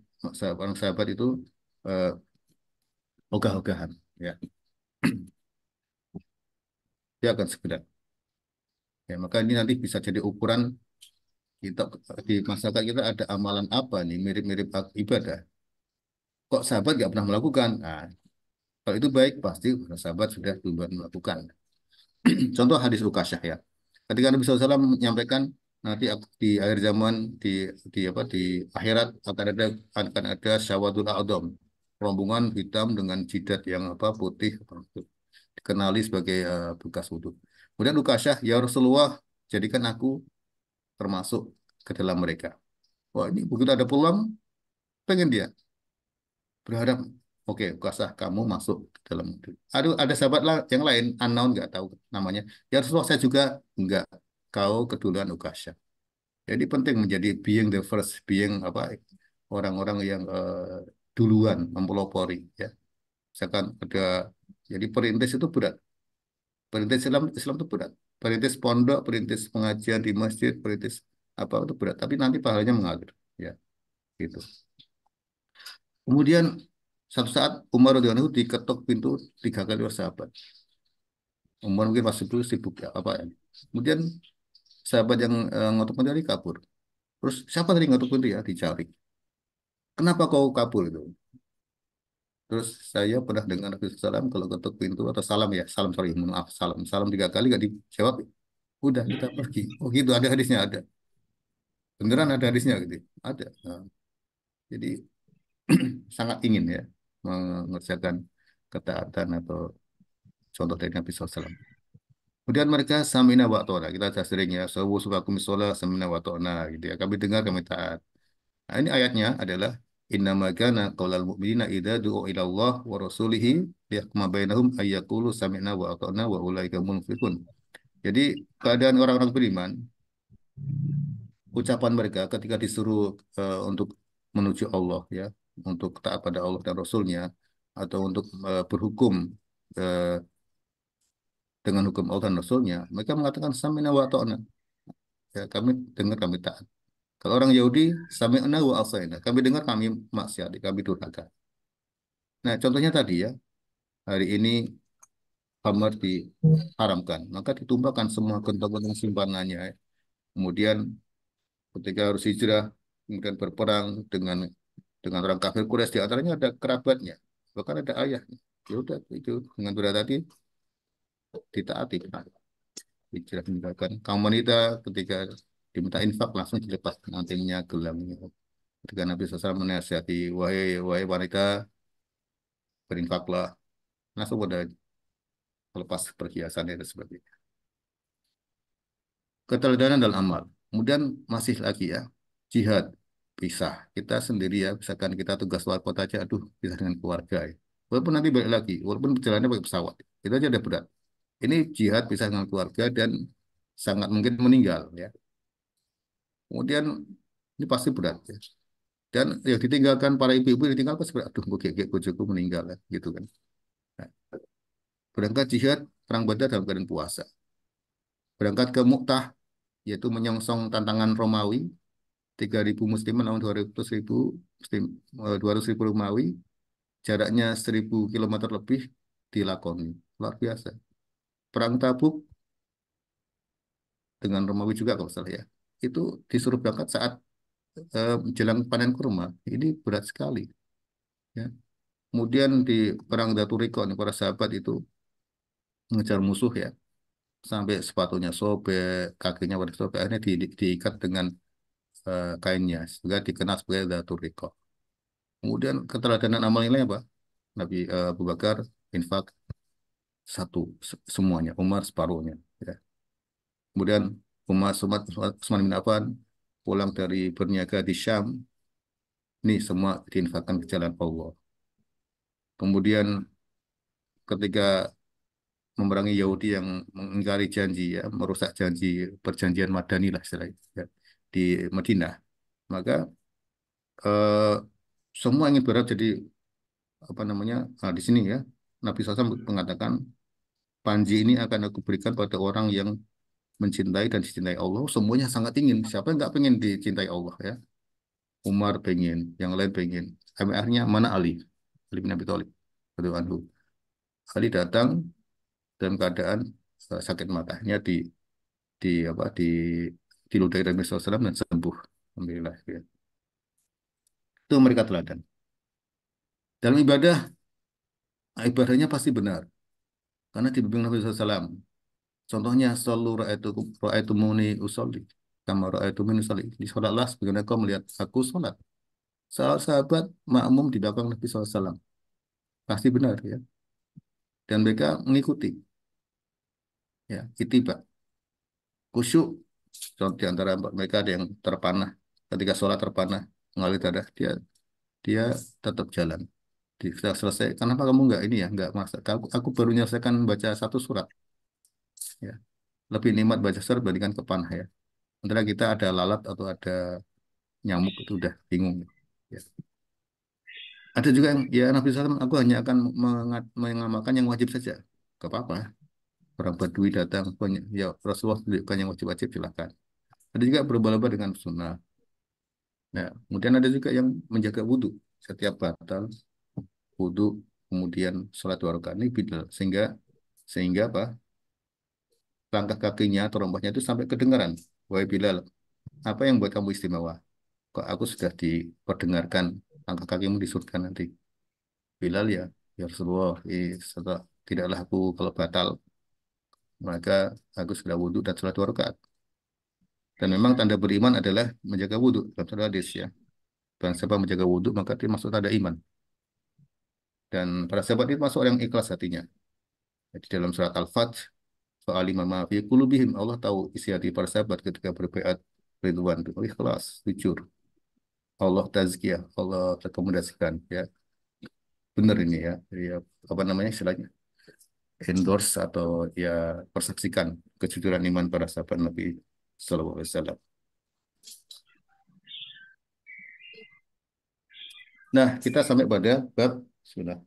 orang sahabat itu eh, ogah-ogahan, ya. Dia akan segera. Ya, maka ini nanti bisa jadi ukuran kita di masyarakat kita ada amalan apa nih mirip-mirip ibadah. Kok sahabat nggak pernah melakukan? Nah, kalau itu baik pasti para sahabat sudah duluan melakukan. Contoh hadis Ukasyah, ya. Ketika Nabi SAW menyampaikan nanti di akhir zaman di apa di akhirat akan ada syawadul a'dham, rombongan hitam dengan jidat yang apa putih, dikenali sebagai bekas wudhu. Kemudian Ukasyah, ya Rasulullah, jadikan aku termasuk ke dalam mereka. Wah, ini begitu ada peluang, pengen dia berharap, oke, Ukasyah kamu masuk ke dalam itu. Ada sahabat yang lain, unknown, nggak tahu namanya. Ya Rasulullah, saya juga nggak, kau keduluan Ukasyah. Jadi penting menjadi being the first, being apa, orang-orang yang duluan mempelopori ya. Misalkan ada jadi perintis itu berat. Perintis Islam itu berat. Perintis pondok, perintis pengajian di masjid, perintis apa itu berat. Tapi nanti pahalanya mengalir ya gitu. Kemudian satu saat Umar radhiyallahu anhu diketok pintu 3 kali oleh sahabat. Umar mungkin pas itu sibuk ya apa ya. Kemudian sahabat yang ngotot pintu tadi kabur. Terus siapa tadi ngotot pintu ya dicari. Kenapa kau kabur itu? Terus saya pernah dengar Nabi SAW kalau ketuk pintu atau salam ya, salam sorry, mohon maaf, salam, salam 3 kali gak dijawab, udah kita pergi. Oh gitu, ada hadisnya ada, beneran ada hadisnya gitu, ada. Nah, jadi sangat ingin ya mengerjakan ketaatan atau contoh dari Nabi SAW. Kemudian mereka samina wa ta'na, kita sudah sering ya, sawu sukakum sholat samina wa ta'na gitu ya, kami dengar kami taat. Nah, ini ayatnya adalah innama kana qaulal mu'minina idza du'u ila Allah wa rasulihi liyahkuma bainahum ayyaqulu sami'na wa ata'na wa ulaika munfiqun. Jadi keadaan orang-orang beriman, ucapan mereka ketika disuruh untuk menuju Allah ya, untuk taat pada Allah dan Rasulnya atau untuk berhukum eh, dengan hukum Allah dan Rasulnya, mereka mengatakan sami'na wa ata'na. Ya, kami dengar kami taat. Kalau orang Yahudi, sami'na wa asaina. Kami dengar kami maksiat, kami durhaka. Nah, contohnya tadi ya, hari ini khamar diharamkan, maka ditumpahkan semua gentong-gentong simpanannya. Kemudian ketika harus hijrah, kemudian berperang dengan orang kafir Quraisy, di antaranya ada kerabatnya, bahkan ada ayahnya. Ya udah itu dengan berat hati ditaati. Hijrah meninggalkan kaum wanita ketika diminta infak langsung dilepas nantinya gelangnya. Ketika Nabi SAW menasihati, wahai wahai wanita, berinfaklah, langsung pada lepas perhiasannya dan sebagainya. Keteladanan dalam amal. Kemudian masih lagi ya, jihad, pisah. Kita sendiri ya, misalkan kita tugas luar kota aja, aduh, pisah dengan keluarga ya. Walaupun nanti balik lagi, walaupun perjalanannya pakai pesawat, itu aja udah berat. Ini jihad, pisah dengan keluarga, dan sangat mungkin meninggal ya. Kemudian ini pasti berat ya. Dan yang ditinggalkan para ibu-ibu ditinggalkan seperti aduh, gue bojoku meninggal ya, gitu kan. Nah, berangkat jihad, perang Badar dalam keadaan puasa. Berangkat ke Mu'tah, yaitu menyongsong tantangan Romawi, 3.000 muslimin lawan 200.000 muslim, 200.000 Romawi, jaraknya 1.000 kilometer lebih dilakoni. Luar biasa. Perang Tabuk dengan Romawi juga kalau salah ya. Itu disuruh berangkat saat jelang panen kurma. Ini berat sekali. Ya. Kemudian di perang Daturikon, para sahabat itu mengejar musuh ya. Sampai sepatunya sobek, kakinya pada sobek. Akhirnya diikat dengan kainnya. Sehingga dikenal sebagai Daturikon. Kemudian keteladanan amal nilai apa? Nabi Abu Bakar infak satu semuanya, Umar separuhnya. Ya. Kemudian Utsman bin Affan pulang dari berniaga di Syam, ini semua diinfakkan ke jalan Allah. Kemudian ketika memerangi Yahudi yang mengingkari janji ya, merusak janji perjanjian Madani lah istilahnya ya, di Madinah, maka eh, semua ingin berharap jadi apa namanya di sini ya Nabi SAW mengatakan Panji ini akan aku berikan pada orang yang mencintai dan dicintai Allah. Semuanya sangat ingin. Siapa yang nggak pengen dicintai Allah ya? Umar pengen, yang lain pengen. Sampai akhirnya mana Ali? Ali bin Abi Thalib. Radhiyallahu anhu. Ali datang dalam keadaan sakit matanya di apa diludahi Nabi SAW dan sembuh. Alhamdulillah. Ya. Itu mereka teladan. Dalam ibadahnya pasti benar. Karena dibimbing Nabi SAW. Contohnya, Sallu ra'aitumuni usolli. Kama ra'aitumuni usolli. Di sholatlah sebagaimana kau melihat aku sholat. Sahabat makmum di belakang Nabi SAW. Pasti benar ya. Dan mereka mengikuti. Ya, itiba. Khusyuk. Contoh di antara mereka ada yang terpanah. Ketika sholat terpanah, mengalir darah, dia tetap jalan. Sudah selesai. Kenapa kamu enggak ini ya? Enggak masa. Aku baru menyelesaikan baca satu surat. Ya. Lebih nikmat baca surat dibandingkan kepanah ya. Sementara kita ada lalat atau ada nyamuk itu udah bingung. Ya. Ada juga yang ya Nabi SAW, aku hanya akan mengamalkan yang wajib saja. Gak apa-apa. Orang Badui datang, ya Rasulullah tunjukkan yang wajib-wajib silakan. Ada juga berlomba-lomba dengan sunnah. Nah, kemudian ada juga yang menjaga wudhu setiap batal wudhu, kemudian sholat 2 rakaat ini bidal, sehingga sehingga apa? Langkah kakinya atau rombahnya itu sampai kedengaran. Wahai Bilal, apa yang buat kamu istimewa? Kok aku sudah diperdengarkan langkah kakimu di surga nanti. Bilal ya Rasulullah, tidaklah aku kalau batal, maka aku sudah wudhu dan sholat 2 rakaat. Dan memang tanda beriman adalah menjaga wudhu dalam satu hadis ya. Dan siapa menjaga wudhu maka dia masuk tanda iman. Dan para sahabat itu masuk yang ikhlas hatinya. Jadi dalam surat Al-Fath, fa'alima ma fi qulubihim, Allah tahu isi hati para sahabat ketika berbaiat ridwan itu ikhlas, jujur. Allah tazkiyah, Allah rekomendasikan ya. Benar ini ya. Ya apa namanya istilahnya? Endorse atau ya persaksikan kejujuran iman para sahabat Nabi sallallahu alaihi wasallam. Nah, kita sampai pada bab sudah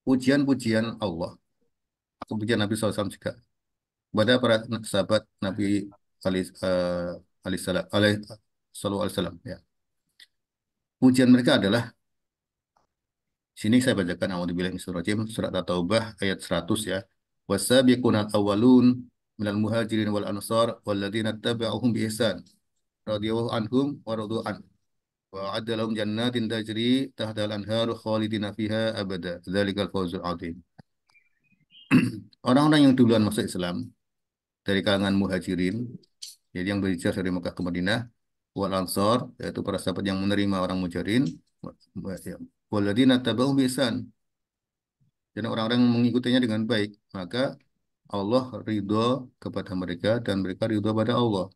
pujian-pujian Allah. Pujian Nabi SAW juga kepada para sahabat Nabi alaih alaih salam alaih sallallahu alaihi wasallam ya. Pujian mereka adalah sini saya bacakan a'udzubillahi minasyaitonir rajim surat At-Taubah ayat 100 ya. Wasabiqunal awwalun minal muhajirin wal ansar walladzina tabauhum bi ihsan radhiyallahu anhum wa radu an wa a'adda lahum jannatin tajri tahtal anharu khalidina fiha abada. Dzalikal fawzul adzim. Orang-orang yang duluan masuk Islam dari kalangan muhajirin, jadi yang berhijrah dari Mekah ke Madinah, wal ansor, yaitu para sahabat yang menerima orang muhajirin, walladzina tabauhum bi ihsan, dan orang-orang yang mengikutinya dengan baik, maka Allah ridho kepada mereka dan mereka ridho pada Allah.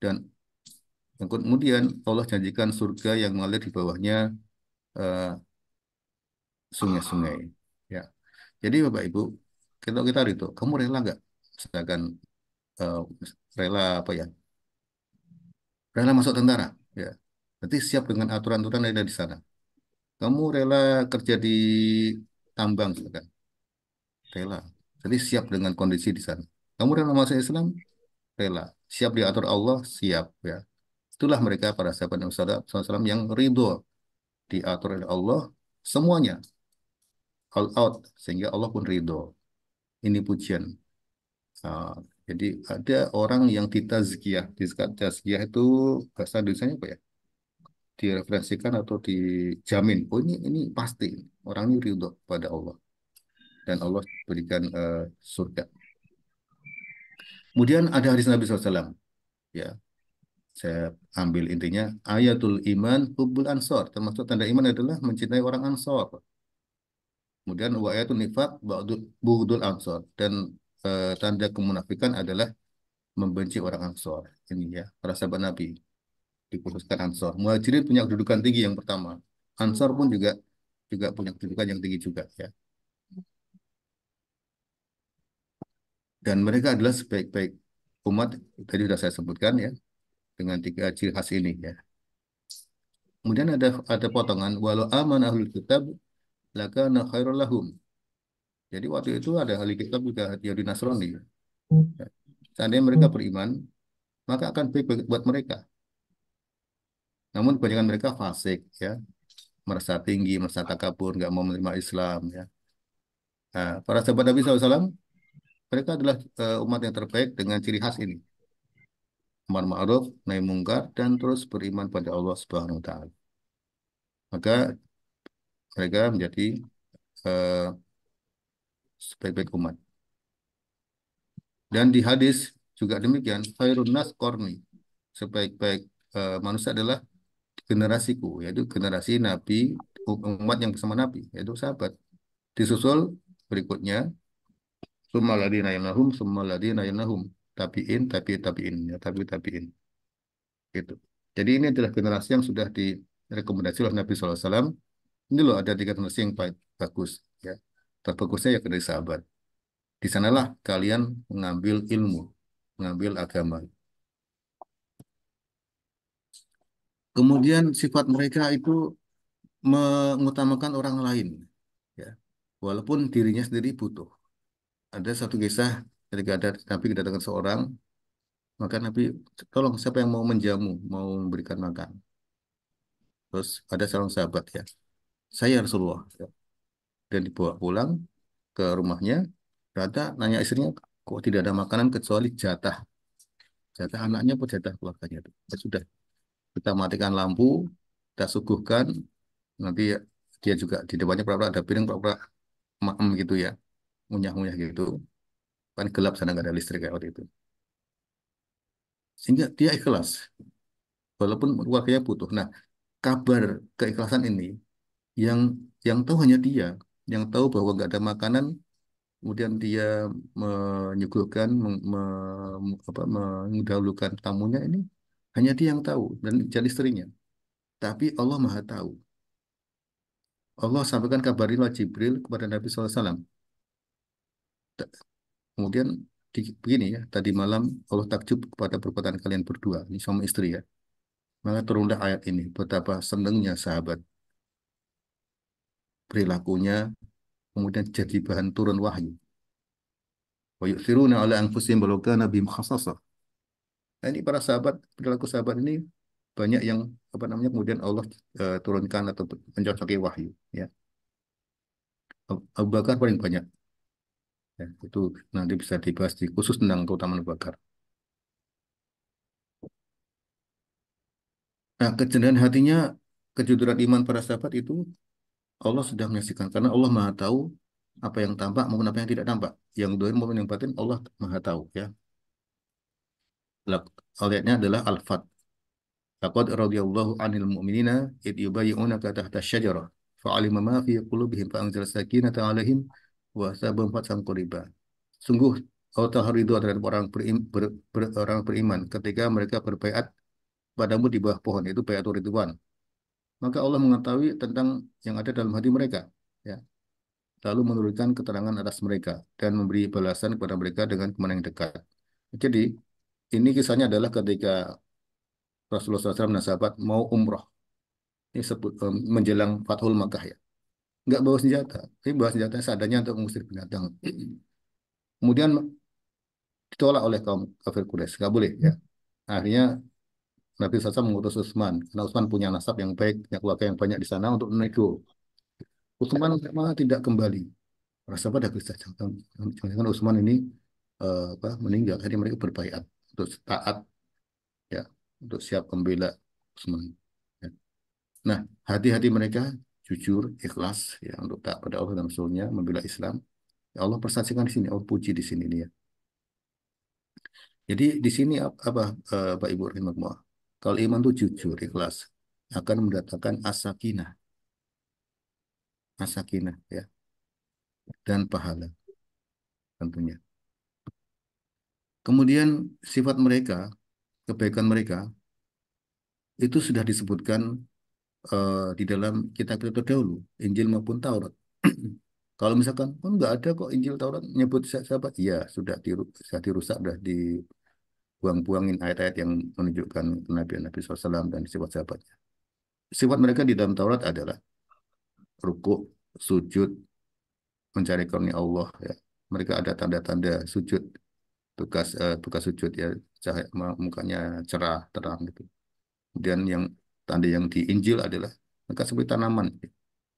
Dan yang kemudian Allah janjikan surga yang mengalir di bawahnya eh, sungai-sungai. Ya. Jadi Bapak Ibu, kita ridho, kamu rela nggak? Misalkan eh, rela apa ya? Rela masuk tentara, ya. Berarti siap dengan aturan-aturan yang ada di sana. Kamu rela kerja di tambang, misalkan. Rela. Jadi siap dengan kondisi di sana. Kamu rela masuk Islam? Rela. Siap diatur Allah? Siap, ya. Itulah mereka para sahabat Nabi SAW yang ridho diatur oleh Allah semuanya all out sehingga Allah pun ridho. Ini pujian. Ah, jadi ada orang yang ditazkiyah. Tazkiyah itu bahasa Indonesianya apa ya? Direferensikan atau dijamin. Oh ini pasti orang ini ridho pada Allah dan Allah berikan surga. Kemudian ada hadis Nabi SAW. Ya, saya ambil intinya ayatul iman hubbul ansor, termasuk tanda iman adalah mencintai orang ansor. Kemudian wa ayatul nifaq bughdul ansor, dan tanda kemunafikan adalah membenci orang ansor. Ini ya para sahabat Nabi dikhususkan ansor. Muhajirin punya kedudukan tinggi yang pertama. Ansor pun juga juga punya kedudukan yang tinggi juga ya. Dan mereka adalah sebaik-baik umat, tadi sudah saya sebutkan ya, dengan 3 ciri khas ini ya. Kemudian ada potongan walau aman ahlul kitab lakana khairul lahum. Jadi waktu itu ada ahli kitab juga Yahudi Nasrani. Ya. Seandainya mereka beriman, maka akan baik buat mereka. Namun kebanyakan mereka fasik ya, merasa tinggi, merasa takabur, nggak mau menerima Islam ya. Nah, para sahabat Nabi SAW, mereka adalah umat yang terbaik dengan ciri khas ini. Amar ma'ruf, nahi mungkar, dan terus beriman pada Allah Subhanahu wa taala. Maka mereka menjadi eh, sebaik-baik umat. Dan di hadis juga demikian, khairun nas qarni. Sebaik-baik manusia adalah generasiku, yaitu generasi Nabi, umat yang bersama Nabi, yaitu sahabat. Disusul berikutnya, summa ladina yamnahum, summa ladina yamnahum. Tabi'in, tabi'in, ya, tabi'in. Gitu. Jadi ini adalah generasi yang sudah direkomendasi oleh Nabi SAW. Ini loh ada 3 generasi yang baik, bagus. Ya. Terbagusnya ya dari sahabat. Di sanalah kalian mengambil ilmu, mengambil agama. Kemudian sifat mereka itu mengutamakan orang lain, ya, walaupun dirinya sendiri butuh. Ada satu kisah ketika ada Nabi kedatangan seorang, maka Nabi, tolong siapa yang mau menjamu, mau memberikan makan. Terus ada seorang sahabat, ya, saya Rasulullah, ya. Dan dibawa pulang ke rumahnya, ternyata nanya istrinya, kok tidak ada makanan kecuali jatah, jatah anaknya atau jatah keluarganya itu. Ya sudah, kita matikan lampu, kita suguhkan, nanti dia juga di depannya pura-pura ada piring, pura-pura maem gitu ya, ngunyah-ngunyah gitu. Kan gelap sana nggak ada listrik kayak waktu itu. Sehingga dia ikhlas, walaupun keluarganya butuh. Nah, kabar keikhlasan ini yang tahu hanya dia, yang tahu bahwa nggak ada makanan, kemudian dia menyuguhkan, mendahulukan tamunya ini, hanya dia yang tahu dan jadi istrinya. Tapi Allah Maha tahu. Allah sampaikan kabar ini lewat Jibril kepada Nabi SAW. Kemudian begini ya, tadi malam Allah takjub kepada perbuatan kalian berdua, ini suami istri ya. Maka turunlah ayat ini, betapa senangnya sahabat perilakunya, kemudian jadi bahan turun wahyu. Wa yu'thiruna ala anfusihim walau kana bihim khasassah. Nah, ini para sahabat, perilaku sahabat ini banyak yang apa namanya kemudian Allah turunkan atau mencocoki wahyu ya. Abu Bakar paling banyak ya, itu nanti bisa dibahas di khusus tentang keutamaan Abu Bakar. Nah, kecenderungan hatinya, kejujuran iman para sahabat itu Allah sudah menyaksikan karena Allah Maha tahu apa yang tampak maupun apa yang tidak tampak. Yang dohir maupun yang batin Allah Maha tahu ya. Ayatnya adalah Al-Fat. Laqad radiyallahu 'anil mu'minina id yubayyi'unaka tahta asy-syajarah fa'alima ma fi qulubihim fa'anzala sakinata 'alaihim wa asabahum fathan qariba. Sungguh Allah Ta'ala ridho terhadap orang beriman ketika mereka berbaiat padamu di bawah pohon, itu baiatur ridwan. Maka Allah mengetahui tentang yang ada dalam hati mereka, ya. Lalu menurunkan keterangan atas mereka dan memberi balasan kepada mereka dengan kemenangan yang dekat. Jadi ini kisahnya adalah ketika Rasulullah SAW dan sahabat mau umroh. Ini menjelang Fathul Makkah ya. Nggak bawa senjata, tapi bawa senjata seadanya untuk mengusir binatang. Kemudian ditolak oleh kaum kafir Quraisy, nggak boleh ya. Akhirnya Nabi SAW mengutus Utsman, karena Utsman punya nasab yang baik, punya keluarga yang banyak di sana untuk menego. Utsman malah tidak kembali. Para sahabat ada kisah, jangan Utsman ini meninggal. Jadi mereka berbaiat untuk taat ya, untuk siap membela Utsman. Ya. Nah, hati-hati mereka jujur, ikhlas ya untuk taat pada Allah dan Rasulnya, membela Islam. Ya Allah persaksikan di sini, Allah puji di sini nih ya. Jadi di sini apa Pak Ibu rahimahullah. Kalau iman itu jujur, ikhlas, akan mendatangkan as-sakinah, ya, dan pahala tentunya. Kemudian sifat mereka, kebaikan mereka itu sudah disebutkan di dalam kitab-kitab terdahulu, Injil maupun Taurat. Kalau misalkan, oh nggak ada kok Injil Taurat nyebut sahabat, iya sudah dirusak, sudah dibuang-buangin ayat-ayat yang menunjukkan Nabi SAW dan sifat sahabatnya. Sifat mereka di dalam Taurat adalah rukuk, sujud, mencari karunia Allah ya. Mereka ada tanda-tanda sujud, bekas sujud ya, cahaya mukanya cerah terang gitu. Kemudian yang tanda yang di Injil adalah mereka seperti tanaman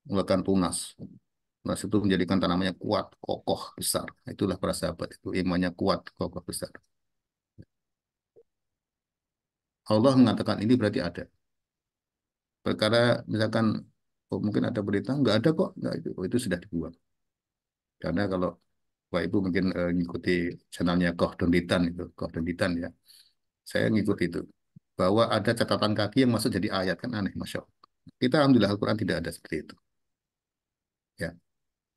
mengeluarkan tunas. Tunas itu menjadikan tanamannya kuat, kokoh, besar. Itulah para sahabat itu imannya kuat, kokoh, besar. Allah mengatakan ini berarti ada. Perkara misalkan mungkin ada berita nggak ada kok, nggak itu sudah dibuang. Karena kalau Bapak Ibu mungkin ngikuti channelnya Koh Donditan itu, Koh Donditan ya. Saya ngikuti itu. Bahwa ada catatan kaki yang masuk jadi ayat, kan aneh, Masya Allah. Kita Alhamdulillah Al-Quran tidak ada seperti itu. Ya,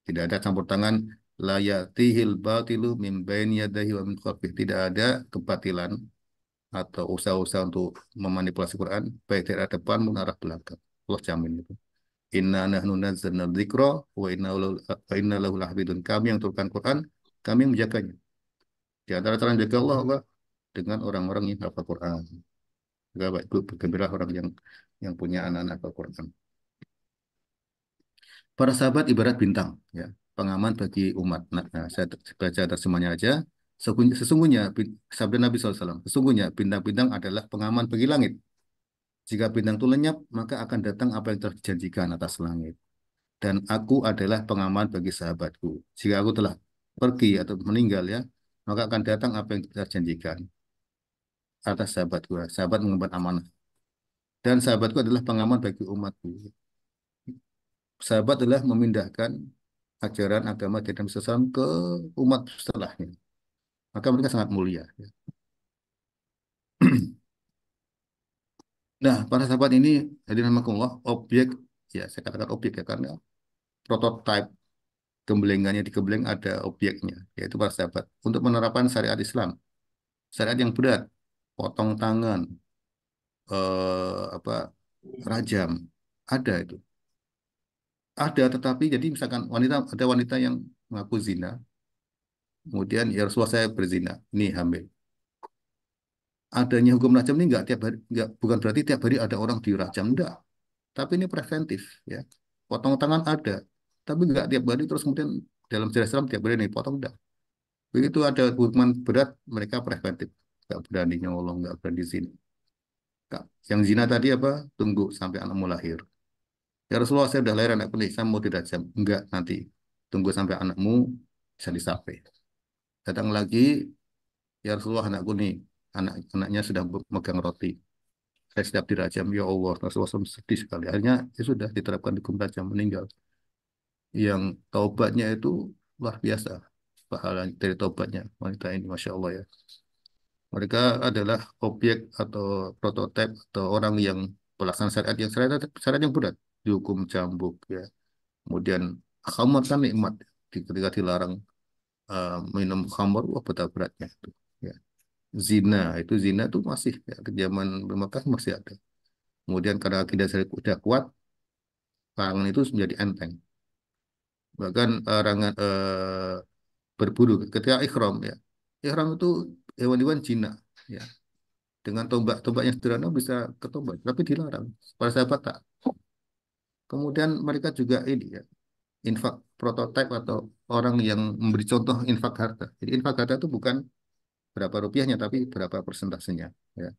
tidak ada campur tangan la yatihil batilu min baini yadayhi wa min khalfih. Tidak ada kebatilan atau usaha-usaha untuk memanipulasi Quran baik dari arah depan maupun arah belakang. Allah jamin itu. Inna nahnu nazzalna dzikra wa inna lahu lahafidun. Kami yang turunkan Quran, kami yang menjaganya. Di antara cara menjaga Allah dengan orang-orang yang hafal Quran. Bergembira orang yang punya anak-anak Al-Quran. Para sahabat ibarat bintang, ya, pengaman bagi umat. Nah, saya baca terjemahnya aja. Sesungguhnya, sabda Nabi SAW, sesungguhnya bintang-bintang adalah pengaman bagi langit. Jika bintang itu lenyap, maka akan datang apa yang telah dijanjikan atas langit. Dan aku adalah pengaman bagi sahabatku. Jika aku telah pergi atau meninggal, ya, maka akan datang apa yang telah dijanjikan atas sahabatku. Sahabat mengemban amanah. Dan sahabatku adalah pengaman bagi umatku. Sahabat adalah memindahkan ajaran agama dari Nabi SAW ke umat setelahnya. Maka mereka sangat mulia. Nah, para sahabat ini, hadirin rahimakumullah, objek, ya saya katakan objek ya, karena prototipe gemblengannya di gembleng ada objeknya, yaitu para sahabat. Untuk menerapkan syariat Islam, syariat yang berat, potong tangan, apa, rajam, ada itu. Ada, tetapi jadi misalkan ada wanita yang mengaku zina, kemudian ya Rasulullah saya berzina, ini hamil. Adanya hukum rajam ini nggak tiap hari, nggak, bukan berarti tiap hari ada orang dirajam, enggak. Tapi ini preventif, ya. Potong tangan ada, tapi nggak tiap hari terus kemudian dalam sejarah Islam tiap hari nih potong enggak. Begitu ada hukuman berat, mereka preventif, nggak berani nyolong, nggak berani zina. Yang zina tadi apa? Tunggu sampai anakmu lahir. Ya Rasulullah saya udah lahir anakku nih, saya mau dirajam. Enggak, nanti tunggu sampai anakmu bisa disapai. Datang lagi, ya Rasulullah anakku nih, anaknya sudah memegang roti. Saya siap dirajam, ya Allah. Rasulullah SAW sedih sekali. Akhirnya ya sudah diterapkan hukum rajam, meninggal. Yang taubatnya itu luar biasa. Pahala dari taubatnya wanita ini, Masya Allah ya. Mereka adalah objek atau prototipe atau orang yang pelaksana syariat yang berat. Dihukum cambuk ya. Kemudian khamar kan nikmat. Ketika dilarang minum khamar, wah betapa beratnya itu. Ya. Zina itu masih ya, ke zaman Mekah masih ada. Kemudian karena akidah saya sudah kuat, larangan itu menjadi enteng. Bahkan larangan berburu ketika ikhram ya. Ikhram itu hewan-hewan Cina ya. Dengan tombak yang sederhana bisa ketombak, tapi dilarang. Para sahabat tak. Kemudian mereka juga ini ya, infak prototipe atau orang yang memberi contoh infak harta. Jadi infak harta itu bukan berapa rupiahnya, tapi berapa persentasenya. Ya.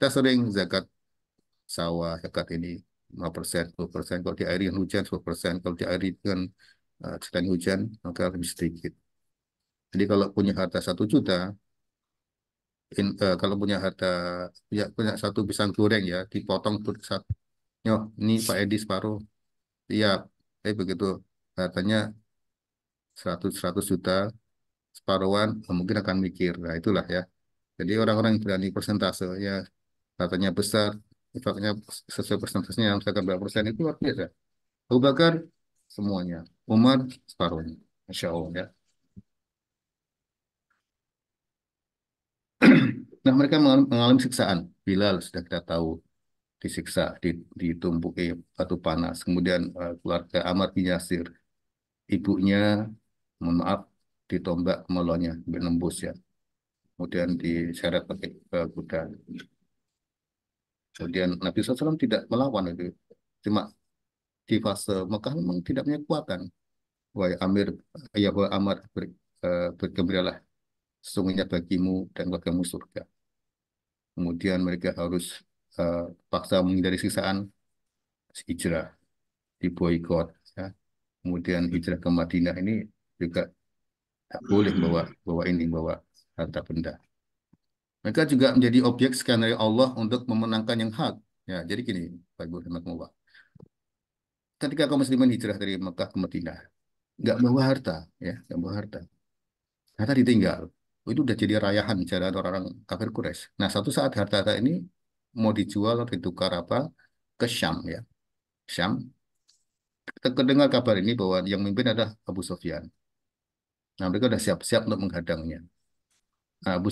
Kita sering zakat sawah, zakat ini 5%, 10%. Kalau diairi dengan hujan 10%, kalau diairi dengan sedang hujan maka lebih sedikit. Jadi kalau punya harta 1 juta, kalau punya satu pisang goreng ya, dipotong satu, nyoh, ini Pak Edi separuh, iya, tapi begitu hartanya 100 juta, separuhan, mungkin akan mikir, nah itulah ya. Jadi orang-orang yang berani persentase, ya, hartanya besar, infaknya sesuai persentasenya, misalkan berapa persen itu luar biasa. Abu Bakar, semuanya. Umar, separuhnya. Masya Allah ya. Nah, mereka mengalami siksaan. Bilal sudah kita tahu disiksa, ditumpuki batu panas. Kemudian keluarga Ammar bin Yasir, ibunya, mohon maaf, ditombak kemaluannya, menembus ya. Kemudian diseret pakai kuda. Kemudian Nabi SAW tidak melawan itu. Cuma di fase Mekah memang tidak punya kekuatan. Wahai Amir, ya wahai Ammar, bergembiralah. Sesungguhnya bagimu dan keluargamu surga. Kemudian mereka harus paksa menghindari siksaan, hijrah, diboikot. Ya. Kemudian hijrah ke Madinah ini juga tak boleh bawa harta benda. Mereka juga menjadi objek skenario Allah untuk memenangkan yang hak. Ya, jadi gini, Pak Ibu Rahmatullah. Ketika kaum muslimin hijrah dari Mekah ke Madinah, nggak bawa harta, ya, nggak bawa harta. Harta ditinggal. Itu udah jadi rayahan jalan orang-orang kafir Quraisy. Nah, satu saat harta-harta ini mau dijual atau ditukar apa ke Syam, ya. Syam. Kita kedengar kabar ini bahwa yang memimpin adalah Abu Sufyan. Nah, mereka sudah siap-siap untuk menghadangnya. Nah, Abu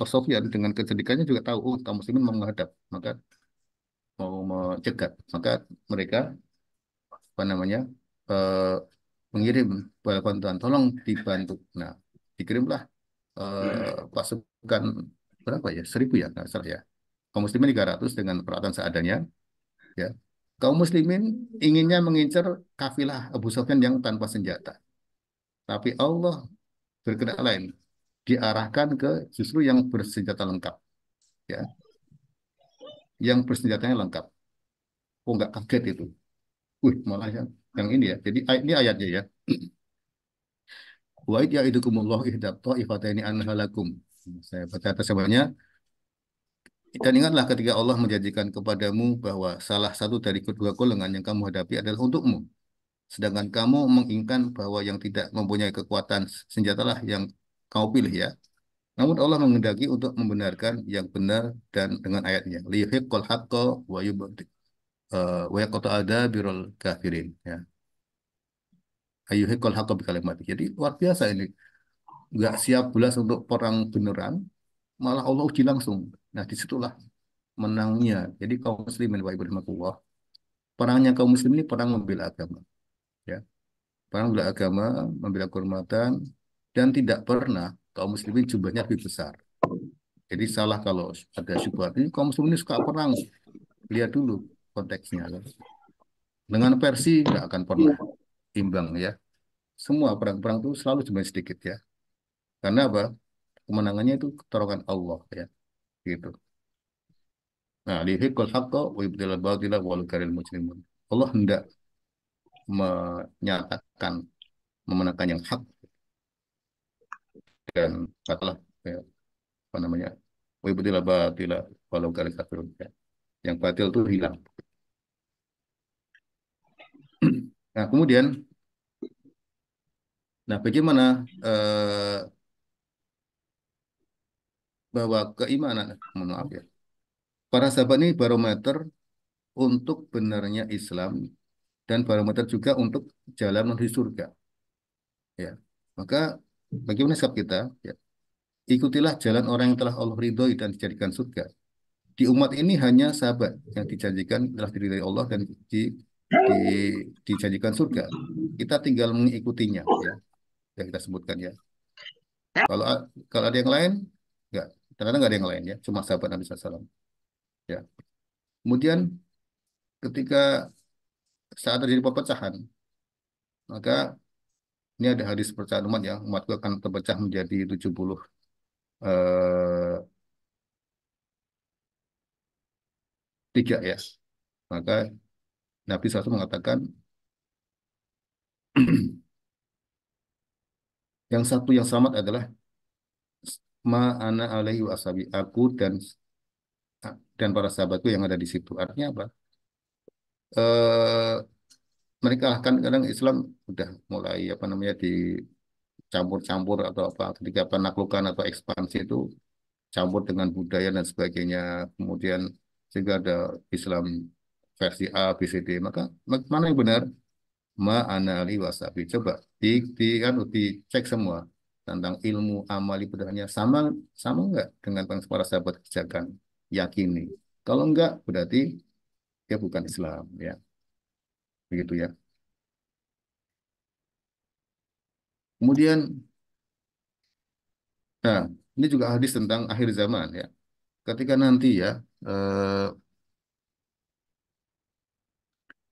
Sufyan dengan kecerdikannya juga tahu, oh, kaum muslimin mau menghadap, maka mau mencegat. Maka mereka apa namanya eh, mengirim bantuan, tolong dibantu. Nah, dikirimlah pasukan berapa ya, 1.000 ya, nggak salah ya. kaum muslimin 300 dengan peralatan seadanya, ya. Kaum muslimin inginnya mengincar kafilah Abu Sufyan yang tanpa senjata. Tapi Allah berkehendak lain, diarahkan ke justru yang bersenjata lengkap, ya. Yang bersenjatanya lengkap. Oh, nggak kaget itu. Malah yang ini ya. Jadi ini ayatnya ya. Wa idh ya'idukumullahu ihda ta'ifataini anha lakum. Saya baca terjemahnya. Dan ingatlah ketika Allah menjanjikan kepadamu bahwa salah satu dari kedua golongan yang kamu hadapi adalah untukmu. Sedangkan kamu menginginkan bahwa yang tidak mempunyai kekuatan senjatalah yang kamu pilih ya. Namun Allah menghendaki untuk membenarkan yang benar dan dengan ayatnya. Liyuhiqqal haqqa wa wa yaqta'a birul kafirin ya. Ayyuhiqqal haqqa bi kalimati. Jadi luar biasa ini. Nggak siap belas untuk perang beneran, malah Allah uji langsung. Nah, disitulah menangnya. Jadi kaum muslimin wa ibrahimahullah, perangnya kaum muslim ini perang membela agama. Ya. Perang membela agama, membela kehormatan, dan tidak pernah kaum muslimin jumlahnya lebih besar. Jadi salah kalau ada syubhat ini kaum muslimin ini suka perang. Lihat dulu konteksnya. Dengan versi nggak akan pernah imbang ya. Semua perang-perang itu selalu jumlah sedikit ya. Karena apa? Kemenangannya itu keterangan Allah ya. Gitu. Nah, lihiqul haqqo wa yubtilal batila walau karihal mujrimun. Allah hendak menyatakan memenangkan yang hak dan katalah ya, apa namanya? Wa yubtilal batila walau karihal kafirun. Ya. Yang batil itu hilang. Nah, kemudian bagaimana bahwa keimanan, maaf ya. Para sahabat ini barometer untuk benarnya Islam dan barometer juga untuk jalan menuju surga. Ya, maka bagaimana sikap kita? Ya, ikutilah jalan orang yang telah Allah ridhoi dan dijadikan surga. Di umat ini hanya sahabat yang dijanjikan telah diridhoi Allah dan di, dijanjikan surga. Kita tinggal mengikutinya, ya, yang kita sebutkan ya. Kalau kalau ada yang lain, enggak. Ternyata nggak ada yang lain ya, cuma sahabat Nabi SAW. Ya. Kemudian ketika saat terjadi perpecahan, maka ini ada hadis perpecahan umat ya, umatku akan terpecah menjadi 70 tiga ya. Maka Nabi SAW mengatakan yang satu yang selamat adalah ma ana alaihi wa ashabi, aku dan para sahabatku yang ada di situ. Artinya apa? Eh, mereka kan kadang Islam udah mulai apa namanya dicampur-campur atau apa ketika penaklukan atau ekspansi itu campur dengan budaya dan sebagainya. Kemudian sehingga ada Islam versi A, B, C, D. Maka mana yang benar? Ma ana ali wasabi. Coba kan dicek semua tentang ilmu amali ibadahnya sama sama enggak dengan para sahabat kerjakan, yakini. Kalau enggak berarti dia bukan Islam ya. Begitu ya. Kemudian nah, ini juga hadis tentang akhir zaman ya. Ketika nanti ya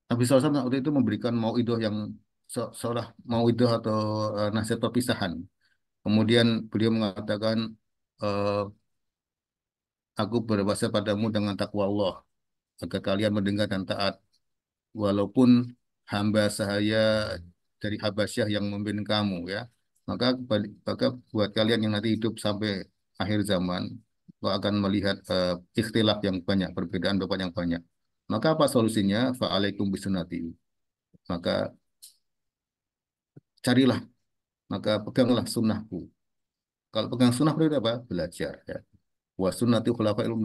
Nabi SAW waktu itu memberikan mauidhah yang seolah mauidhah atau nasihat perpisahan. Kemudian beliau mengatakan, eh, aku berwasiat padamu dengan takwa Allah, agar kalian mendengar dan taat, walaupun hamba sahaya dari Habasyah yang memimpin kamu, ya. Maka buat kalian yang nanti hidup sampai akhir zaman, lo akan melihat ikhtilaf yang banyak, perbedaan pendapat yang banyak. Maka apa solusinya? Fa'alaikum bisunnati. Maka carilah, maka peganglah sunnahku. Kalau pegang sunnah berarti apa? Belajar. Ya. Wa sunnati khulafail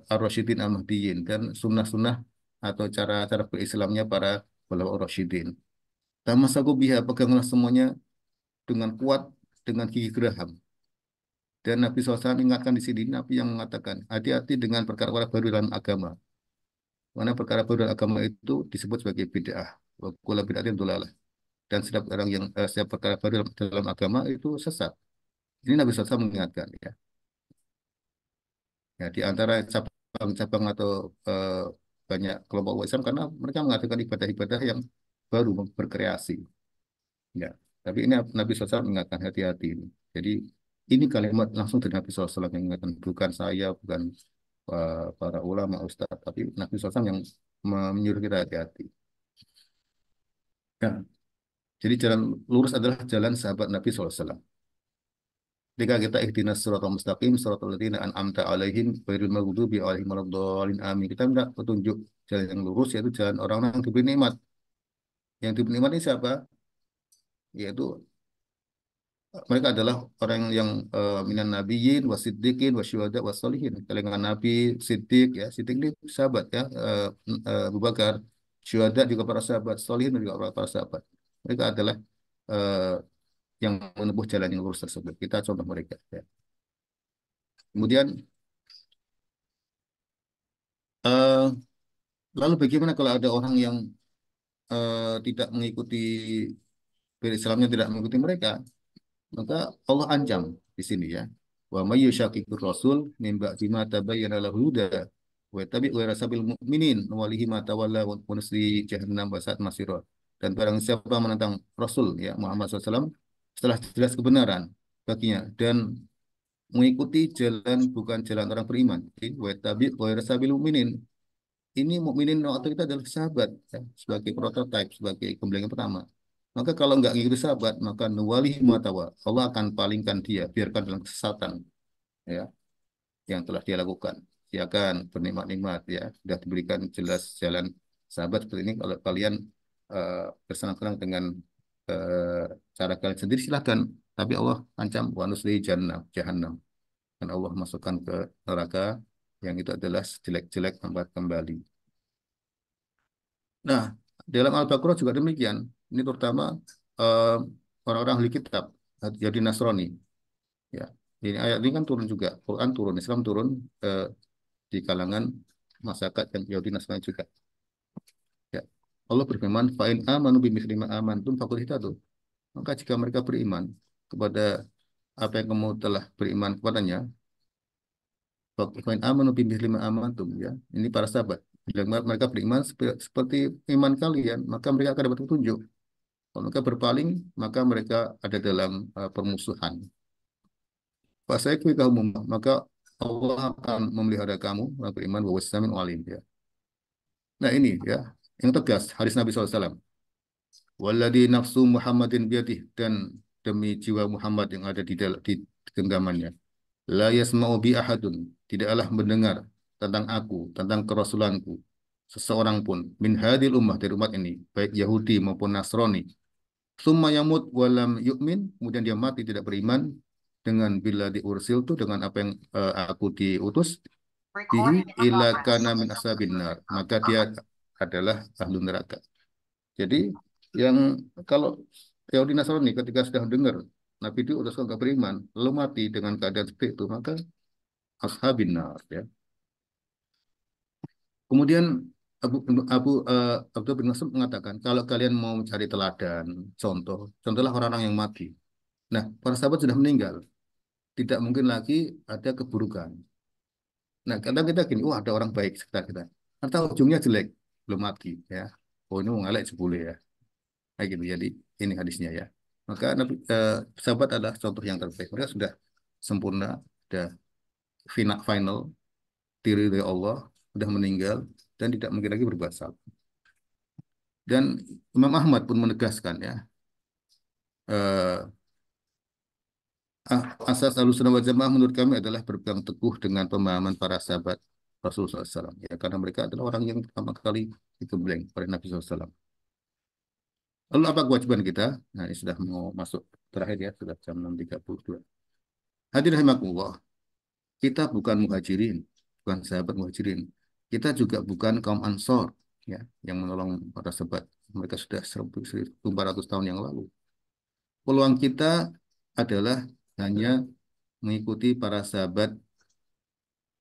ar-rasyidin al-mahdiyyin. Dan sunnah-sunnah atau cara-cara berislamnya para khulafaul ar-rasyidin. Tamasaku biha, peganglah semuanya dengan kuat, dengan gigi geraham. Dan Nabi SAW ingatkan di sini, Nabi yang mengatakan, hati-hati dengan perkara-perkara baru dalam agama. Mana perkara baru dalam agama itu disebut sebagai bid'ah. Wa kullu bid'atin dhalalah. Dan setiap perkara baru dalam agama itu sesat. Ini Nabi SAW mengingatkan ya. Ya, di antara cabang-cabang atau eh, banyak kelompok umat Islam karena mereka mengadakan ibadah-ibadah yang baru berkreasi. Ya, tapi ini Nabi SAW mengingatkan hati-hati ini. Jadi ini kalimat langsung dari Nabi SAW yang mengingatkan, bukan saya, bukan para ulama, ustadz, tapi Nabi SAW yang menyuruh kita hati-hati. Ya, jadi jalan lurus adalah jalan sahabat Nabi SAW. Ketika kita ihdinas siratal mustaqim, siratal ladzina an'amta alaihim, ghairil maghdubi alaihim waladdallin, amin. Kita minta petunjuk jalan yang lurus, yaitu jalan orang-orang yang diberi nikmat. Yang diberi nikmat ini siapa? Yaitu mereka adalah orang yang minan nabiyyin wasiddiqin wasyuhada wassolihin. Kalangan nabi, siddiq ya, siddiq ini sahabat ya, Abu Bakar, syuhada juga para sahabat, solihin juga para sahabat. Mereka adalah eh, yang menempuh jalan yang lurus tersebut. Kita contoh mereka ya. Kemudian eh, lalu bagaimana kalau ada orang yang tidak mengikuti Islamnya, tidak mengikuti mereka? Maka Allah ancam di sini ya. Wa may yushaqiqir rasul min ba'di ma tabayyana lahu huda wa yattabi' ghayra sabil mu'minin nuwallihi ma tawalla wa nusli jahannam wa sa'at masira. Dan barang siapa menentang Rasul ya Muhammad SAW setelah jelas kebenaran baginya dan mengikuti jalan bukan jalan orang beriman. Wa yattabi' ghayra sabil mu'minin. Ini mukminin waktu kita adalah sahabat ya, sebagai prototipe, sebagai gembleng pertama. Maka kalau nggak ngikuti sahabat, maka nuwalihi matawa. Allah akan palingkan dia, biarkan dalam kesesatan ya yang telah dia lakukan. Dia akan bernikmat-nikmat ya, sudah diberikan jelas jalan sahabat seperti ini. Kalau kalian bersenang-senang dengan eh, cara kalian sendiri silahkan. Tapi Allah ancam wa nusli jahannam. Dan Allah masukkan ke neraka yang itu adalah jelek-jelek tempat kembali. Nah, dalam Al-Baqarah juga demikian. Ini terutama eh, orang-orang ahli kitab, jadi Nasrani. Ya, ini ayat ini kan turun juga. Quran turun, Islam turun di kalangan masyarakat yang Yahudi Nasrani juga. Ya, Allah berfirman, "Fa'in amanu bimithli ma amantum faqad ihtadu." Maka jika mereka beriman kepada apa yang kamu telah beriman kepadanya, fa'in amanu bimithli ma amantum ya. Ini para sahabat. Bila mereka beriman seperti iman kalian, maka mereka akan dapat petunjuk. Kalau mereka berpaling, maka mereka ada dalam permusuhan. Pak saya kaum maka Allah akan memelihara kamu, beriman bahwa Islamin alim ya. Nah ini ya, yang tegas hadis Nabi SAW. Walladhi nafsu Muhammadin biyadih, dan demi jiwa Muhammad yang ada di genggamannya. La yasma'u bi ahadun, tidaklah mendengar tentang aku, tentang kerasulanku, seseorang pun min hadil ummah, dari umat ini, baik Yahudi maupun Nasrani. Summa yamut walam yu'min, kemudian dia mati tidak beriman dengan bila diursil itu dengan apa yang aku diutus bihi ila kana min ashabin nar, maka dia adalah ahlu neraka. Jadi yang kalau Yahudi Nasrani ketika sudah mendengar Nabi diutus enggak beriman lalu mati dengan keadaan seperti itu, maka ashabin nar ya. Kemudian Abu Abu Abdullah bin Mas'ud mengatakan kalau kalian mau mencari teladan, contohlah orang-orang yang mati. Nah, para sahabat sudah meninggal, tidak mungkin lagi ada keburukan. Nah, kadang kita gini, ada orang baik sekitar kita. Atau ujungnya jelek, belum mati ya. Oh, ini mengalek sebule ya. Kayak gitu. Jadi ini hadisnya ya. Maka sahabat adalah contoh yang terbaik. Mereka sudah sempurna, sudah final, diri dari Allah, sudah meninggal dan tidak mungkin lagi berbuat salah. Dan Imam Ahmad pun menegaskan ya, eh, asas Ahlussunnah wal Jamaah menurut kami adalah berpegang teguh dengan pemahaman para sahabat Rasulullah SAW. Ya, karena mereka adalah orang yang pertama kali digembleng oleh Nabi SAW. Lalu apa kewajiban kita? Nah, ini sudah mau masuk terakhir ya, sudah jam 6.32. Hadirin rahimakumullah, kita bukan muhajirin, bukan sahabat muhajirin. Kita juga bukan kaum Ansor ya, yang menolong para sahabat. Mereka sudah 1.400 tahun yang lalu. Peluang kita adalah hanya mengikuti para sahabat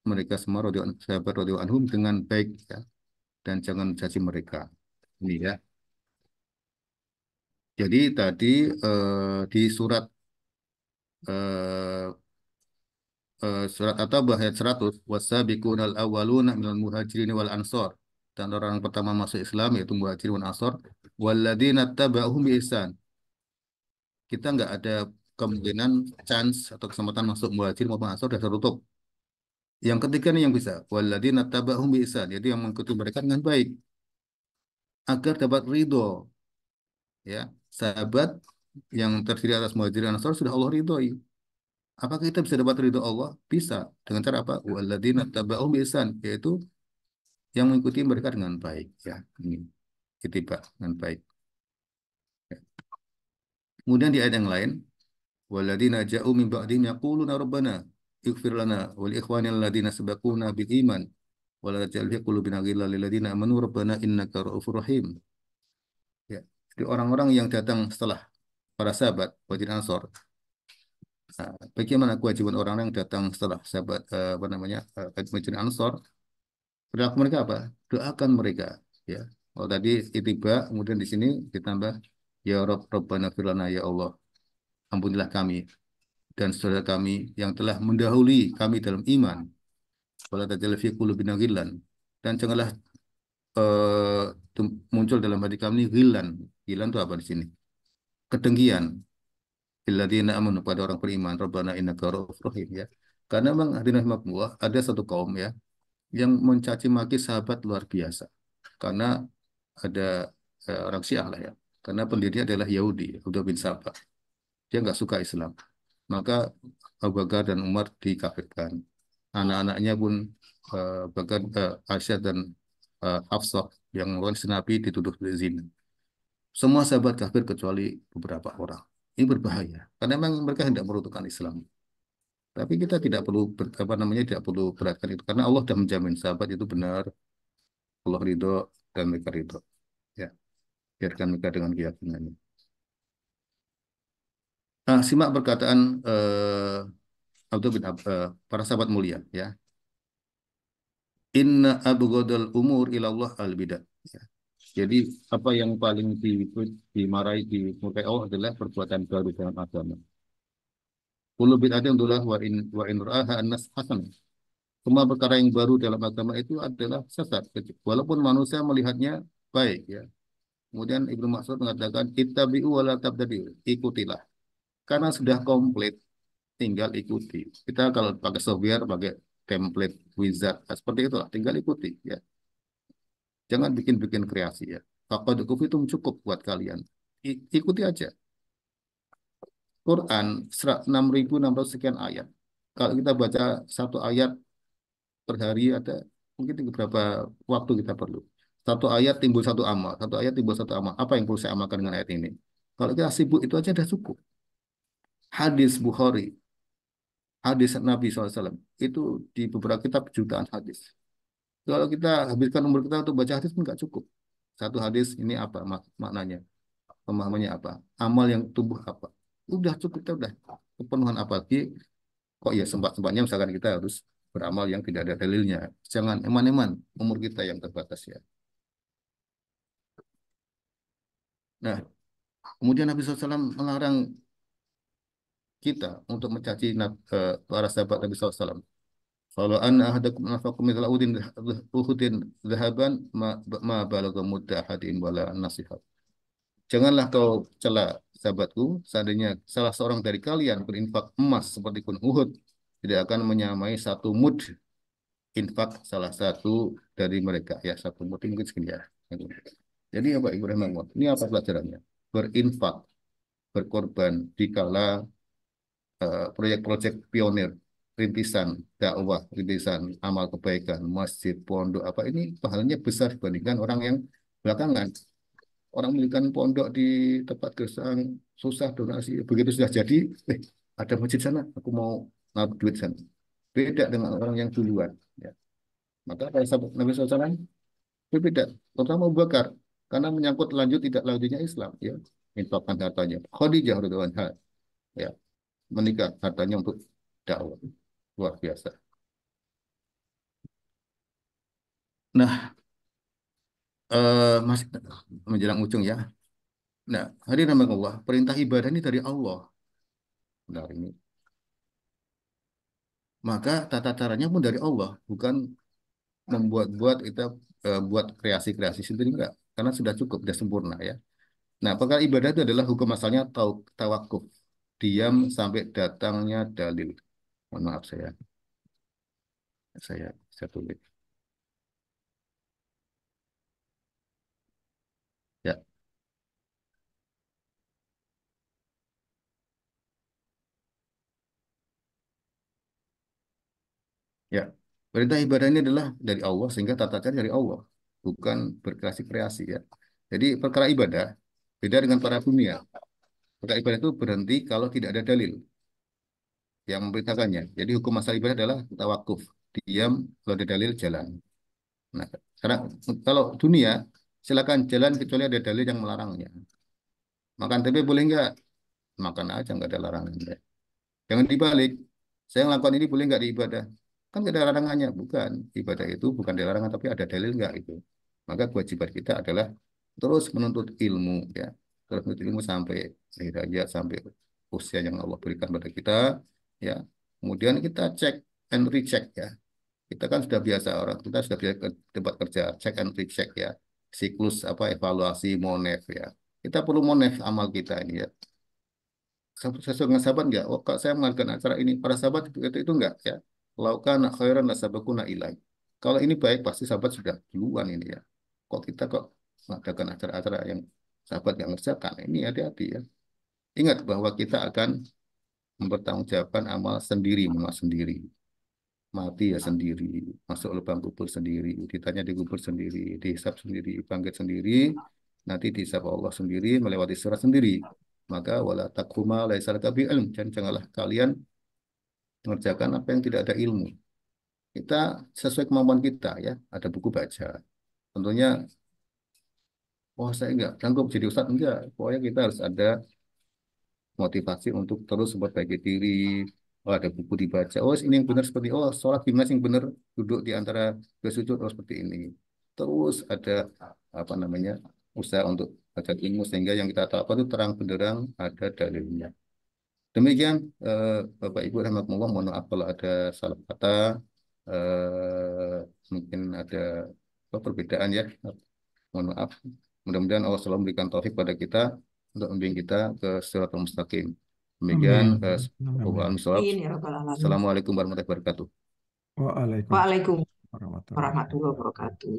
mereka semua sahabat radhiyallahu anhum dengan baik ya, dan jangan mencaci mereka. Ini ya. Jadi tadi di surat surat At-Taubah ayat 100, wasabiqunal awwaluna minal muhajirin wal ansor. Dan orang pertama masuk Islam yaitu muhajirin wal ansor, walladzina tabauhum bi ihsan. Kita nggak ada kemungkinan chance atau kesempatan masuk muhajirin maupun ansor sudah tertutup. Yang ketiga nih yang bisa, walladzina tabauhum bi ihsan, jadi yang mengikuti mereka dengan baik agar dapat ridho, ya. Sahabat yang terdiri atas muhajirin dan ansor sudah Allah ridhoi. Apakah kita bisa dapat ridho Allah? Bisa. Dengan cara apa? Walladzina tabauhum bi ihsan, yaitu yang mengikuti mereka dengan baik, ya. Ini ittiba dengan baik. Ya. Kemudian di ayat yang lain, walladzina ja'u min ba'dihim yaquluna rabbana ighfir lana wa li ikhwanina alladziina sabaquna bil iman wa la taj'al fi qulubina ghillan lil ladzina amanu rabbana innaka ra'ufur rahim. Ya. Jadi orang-orang yang datang setelah para sahabat wajib ansor. Nah, bagaimana kewajiban orang-orang yang datang setelah sahabat apa namanya wajib ansor? Perilaku mereka apa? Doakan mereka, ya. Kalau tadi itiba, kemudian di sini ditambah ya Rabb Rabbana firlana, ya Allah, ampunilah kami dan saudara kami yang telah mendahului kami dalam iman. Wala tajal fi qulubina ghillan, dan janganlah muncul dalam hati kami ghillan. Ghillan itu apa di sini? Kedengkian. Illadzina amanu, pada orang beriman, Rabbana innaka ra'ufur rahim, ya. Karena memang hadirin rahimakumullah, ada satu kaum, ya, yang mencaci maki sahabat luar biasa. Karena ada orang Syiah lah, ya. Karena pendirinya adalah Yahudi, Abdullah bin Sabah. Dia nggak suka Islam. Maka Abu Bakar dan Umar dikafirkan. Anak-anaknya pun bahkan Aisyah dan Hafsah yang wanita Nabi dituduh zina. Semua sahabat kafir kecuali beberapa orang. Ini berbahaya karena memang mereka hendak meruntuhkan Islam. Tapi kita tidak perlu apa namanya tidak perlu beratkan itu karena Allah sudah menjamin sahabat itu benar, Allah ridho dan mereka ridho. Ya, biarkan mereka dengan keyakinannya. Nah, simak perkataan Abdul bin para sahabat mulia, ya. Inna abghadal umur ilallah al bidah. Ya. Jadi apa yang paling dimarahi dimurkai Allah adalah perbuatan baru dalam agama. Kullu bid'atin dhalalah wa in ra'aha an-nas hasan. Semua perkara yang baru dalam agama itu adalah sesat, walaupun manusia melihatnya baik, ya. Kemudian Ibnu Mas'ud mengatakan ittabi'u wa la tabtadi'u, ikutilah. Karena sudah komplit, tinggal ikuti. Kita kalau pakai software, pakai template wizard, seperti itulah, tinggal ikuti, ya. Jangan bikin-bikin kreasi, ya. Faqad kufitum, cukup buat kalian. Ikuti aja. Quran 6.600 sekian ayat. Kalau kita baca satu ayat per hari ada mungkin beberapa waktu kita perlu. Satu ayat timbul satu amal, satu ayat timbul satu amal. Apa yang perlu saya amalkan dengan ayat ini? Kalau kita sibuk itu aja sudah cukup. Hadis Bukhari, hadis Nabi SAW, itu di beberapa kitab jutaan hadis. Kalau kita habiskan umur kita untuk baca hadis pun nggak cukup. Satu hadis ini apa maknanya? Pemahamannya apa? Amal yang tumbuh apa? Udah cukup, kita udah kepenuhan apa lagi? Kok ya sempat-sempatnya misalkan kita harus beramal yang tidak ada dalilnya. Jangan eman-eman umur kita yang terbatas, ya. Nah, kemudian Nabi SAW melarang kita untuk mencaci para sahabat Nabi SAW. Kalau anna ahadakum anfaqu mithla uhudin dhahaban ma balagha mudda ahadin wala nasihat. Janganlah kau cela sahabatku, seandainya salah seorang dari kalian berinfak emas seperti gunung Uhud, tidak akan menyamai satu mud infak salah satu dari mereka, ya. Satu mud mungkin segini, ya. Jadi apa Ibrahim? Ini apa pelajarannya? Berinfak, berkorban dikala proyek-proyek pionir, rintisan dakwah, rintisan amal kebaikan, masjid, pondok, apa ini pahalanya besar dibandingkan orang yang belakangan. Orang mendirikan pondok di tempat gersang, susah donasi. Begitu sudah jadi, ada masjid sana, aku mau naruh duit sana. Beda dengan orang yang duluan, ya. Maka para sahabat Nabi SAW berbeda, terutama Abu Bakar, karena menyangkut lanjut tidak lanjutnya Islam, ya. Infakkan hartanya. Khadijah radhiyallahu anha, ya, menikah hartanya untuk dakwah, luar biasa. Nah, masih menjelang ujung, ya. Nah, hadirin Allah, perintah ibadah ini dari Allah. Benar ini. maka tata caranya pun dari Allah, bukan membuat-buat kita buat kreasi-kreasi sendiri enggak, karena sudah cukup, sudah sempurna ya. Nah, perkara ibadah itu adalah hukum asalnya tawakuf, diam sampai datangnya dalil. Mohon maaf saya tulis. Ya, ya. Perintah ibadah ini adalah dari Allah sehingga tata cara dari Allah, bukan berkreasi-kreasi ya. Jadi perkara ibadah beda dengan para dunia. Perkara ibadah itu berhenti kalau tidak ada dalil yang memberitakannya. Jadi hukum asal ibadah adalah tawakuf, diam, kalau ada dalil jalan. Nah, karena kalau dunia silakan jalan kecuali ada dalil yang melarangnya. Makan tempe boleh nggak? Makan aja nggak ada larangan. Jangan dibalik. Saya melakukan ini boleh nggak di ibadah? Kan nggak ada larangannya. Bukan. Ibadah itu bukan di larangan, tapi ada dalil nggak itu. Maka kewajiban kita adalah terus menuntut ilmu ya. Terus menuntut ilmu sampai akhir aja, sampai usia yang Allah berikan pada kita ya. Kemudian kita cek and recheck ya. Kita kan sudah biasa, orang kita sudah biasa ke tempat kerja, check and recheck ya. Siklus apa evaluasi monef ya. Kita perlu monef amal kita ini ya. Sesuai dengan sahabat enggak? Oh, kak saya mengadakan acara ini. Para sahabat itu enggak ya. Laukan khairan lasabakuna ilaih. Kalau ini baik pasti sahabat sudah duluan ini ya. Kok kita kok mengadakan acara-acara yang sahabat yang ngerjakan? Ini hati-hati ya. Ingat bahwa kita akan mempertanggungjawabkan amal sendiri, menolak sendiri. Mati ya sendiri, masuk lubang kubur sendiri, ditanya di kubur sendiri, dihisab sendiri, bangkit sendiri, nanti dihisab Allah sendiri, melewati surat sendiri. Maka wala takuma laisa laka bi ilm, dan janganlah kalian mengerjakan apa yang tidak ada ilmu. Kita sesuai kemampuan kita ya, ada buku baca. Tentunya, oh saya enggak sanggup jadi ustadz enggak. Pokoknya kita harus ada motivasi untuk terus memperbaiki diri. Oh, ada buku dibaca. Oh, ini yang benar seperti oh, sholat gimana sih yang benar duduk di antara dua sujud oh seperti ini. Terus ada apa namanya usaha untuk baca ilmu sehingga yang kita tahu apa itu terang benderang ada dalilnya. Demikian Bapak Ibu rahimakumullah, mohon maaf kalau ada salah kata, mungkin ada perbedaan ya. Mohon maaf. Mudah-mudahan Allah selalu memberikan taufik pada kita untuk membimbing kita ke siratal mustaqim. Demikian, Amin. Amin. Wallahu a'lam. Amin ya rabbal alamin. Assalamualaikum warahmatullahi wabarakatuh. Waalaikumsalam Waalaikumsalam warahmatullahi warahmatullahi wabarakatuh.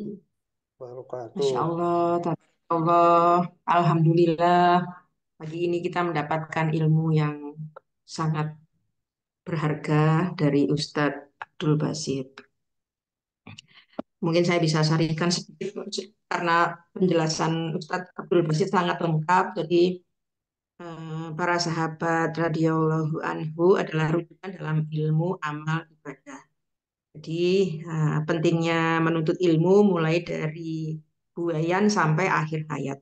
Wabarakatuh. Masya Allah, tabarakallah, alhamdulillah. Pagi ini kita mendapatkan ilmu yang sangat berharga dari Ustadz Abdul Basit. Mungkin saya bisa saringkan sedikit karena penjelasan Ustadz Abdul Basit sangat lengkap. Jadi para sahabat radhiyallahu anhu adalah rujukan dalam ilmu amal ibadah. Jadi pentingnya menuntut ilmu mulai dari buayan sampai akhir hayat.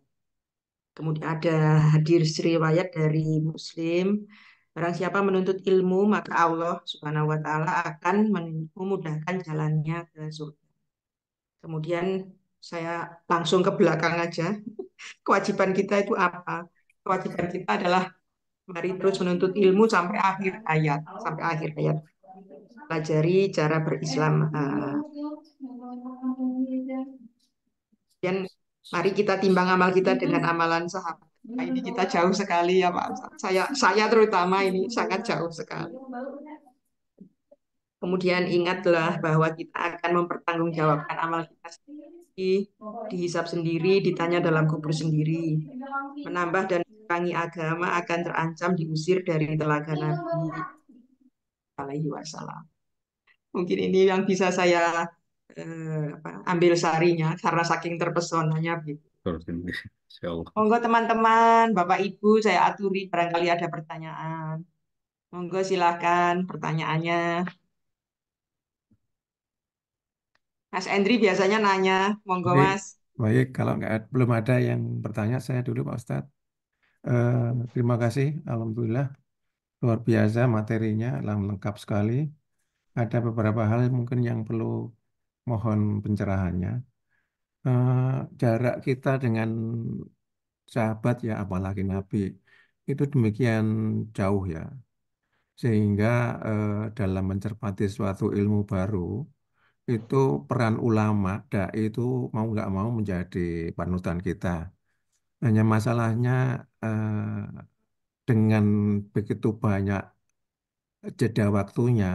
Kemudian ada hadis riwayat dari Muslim, barang siapa menuntut ilmu maka Allah Subhanahu wa taala akan memudahkan jalannya ke surga. Kemudian saya langsung ke belakang aja. Kewajiban kita itu apa? Kewajiban kita adalah mari terus menuntut ilmu sampai akhir hayat, sampai akhir hayat. Pelajari cara berislam. Dan mari kita timbang amal kita dengan amalan sahabat. Nah, ini kita jauh sekali ya Pak Ustadz. Saya terutama ini sangat jauh sekali. Kemudian ingatlah bahwa kita akan mempertanggungjawabkan amal kita sendiri, dihisab sendiri, ditanya dalam kubur sendiri. Menambah dan mengurangi agama akan terancam diusir dari telaga Nabi alaihi wasallam. Mungkin ini yang bisa saya ambil sarinya karena saking terpesonanya begitu. Terus ini, insya Allah. Monggo teman-teman, Bapak Ibu, saya aturi barangkali ada pertanyaan. Monggo silakan pertanyaannya. Mas Endri biasanya nanya, monggo Baik, Mas. baik. Kalau belum ada yang bertanya, saya dulu Pak Ustadz. Terima kasih, Alhamdulillah. Luar biasa materinya, lengkap sekali. Ada beberapa hal mungkin yang perlu mohon pencerahannya. Jarak kita dengan sahabat ya, apalagi Nabi, itu demikian jauh ya. Sehingga dalam mencermati suatu ilmu baru, itu peran ulama, dai itu mau nggak mau menjadi panutan kita. Hanya masalahnya dengan begitu banyak jeda waktunya,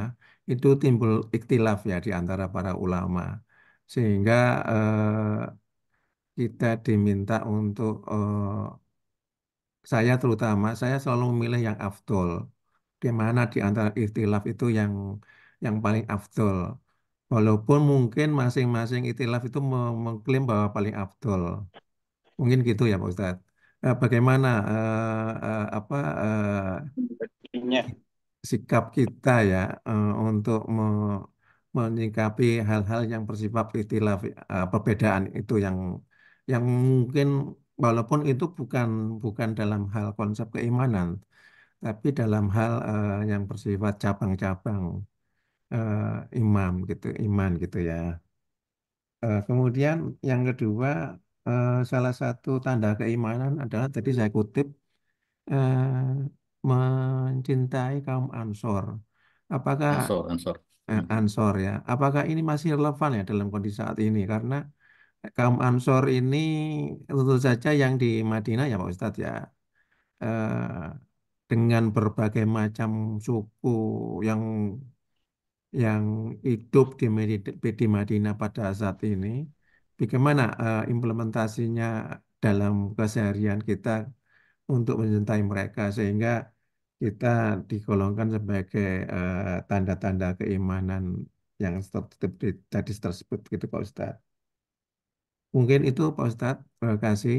itu timbul ikhtilaf ya di antara para ulama. Sehingga kita diminta untuk saya terutama saya selalu memilih yang afdol. Di mana di antara ikhtilaf itu yang paling afdol. Walaupun mungkin masing-masing ikhtilaf itu mengklaim bahwa paling afdol. Mungkin gitu ya Pak Ustadz. Bagaimana apa sikap kita ya untuk menyikapi hal-hal yang bersifat ikhtilaf, perbedaan itu yang mungkin walaupun itu bukan bukan dalam hal konsep keimanan, tapi dalam hal yang bersifat cabang-cabang imam gitu, iman gitu ya. Kemudian yang kedua, salah satu tanda keimanan adalah tadi saya kutip mencintai kaum Ansor. Apakah Ansor, Ansor. Ansor ya? Apakah ini masih relevan ya dalam kondisi saat ini? Karena kaum Ansor ini tentu saja yang di Madinah ya Pak Ustadz ya, eh, dengan berbagai macam suku yang yang hidup di Madinah pada saat ini, bagaimana implementasinya dalam keseharian kita untuk mencintai mereka sehingga kita digolongkan sebagai tanda-tanda keimanan yang tadi tersebut gitu Pak Ustadz. Mungkin itu Pak Ustadz, terima kasih.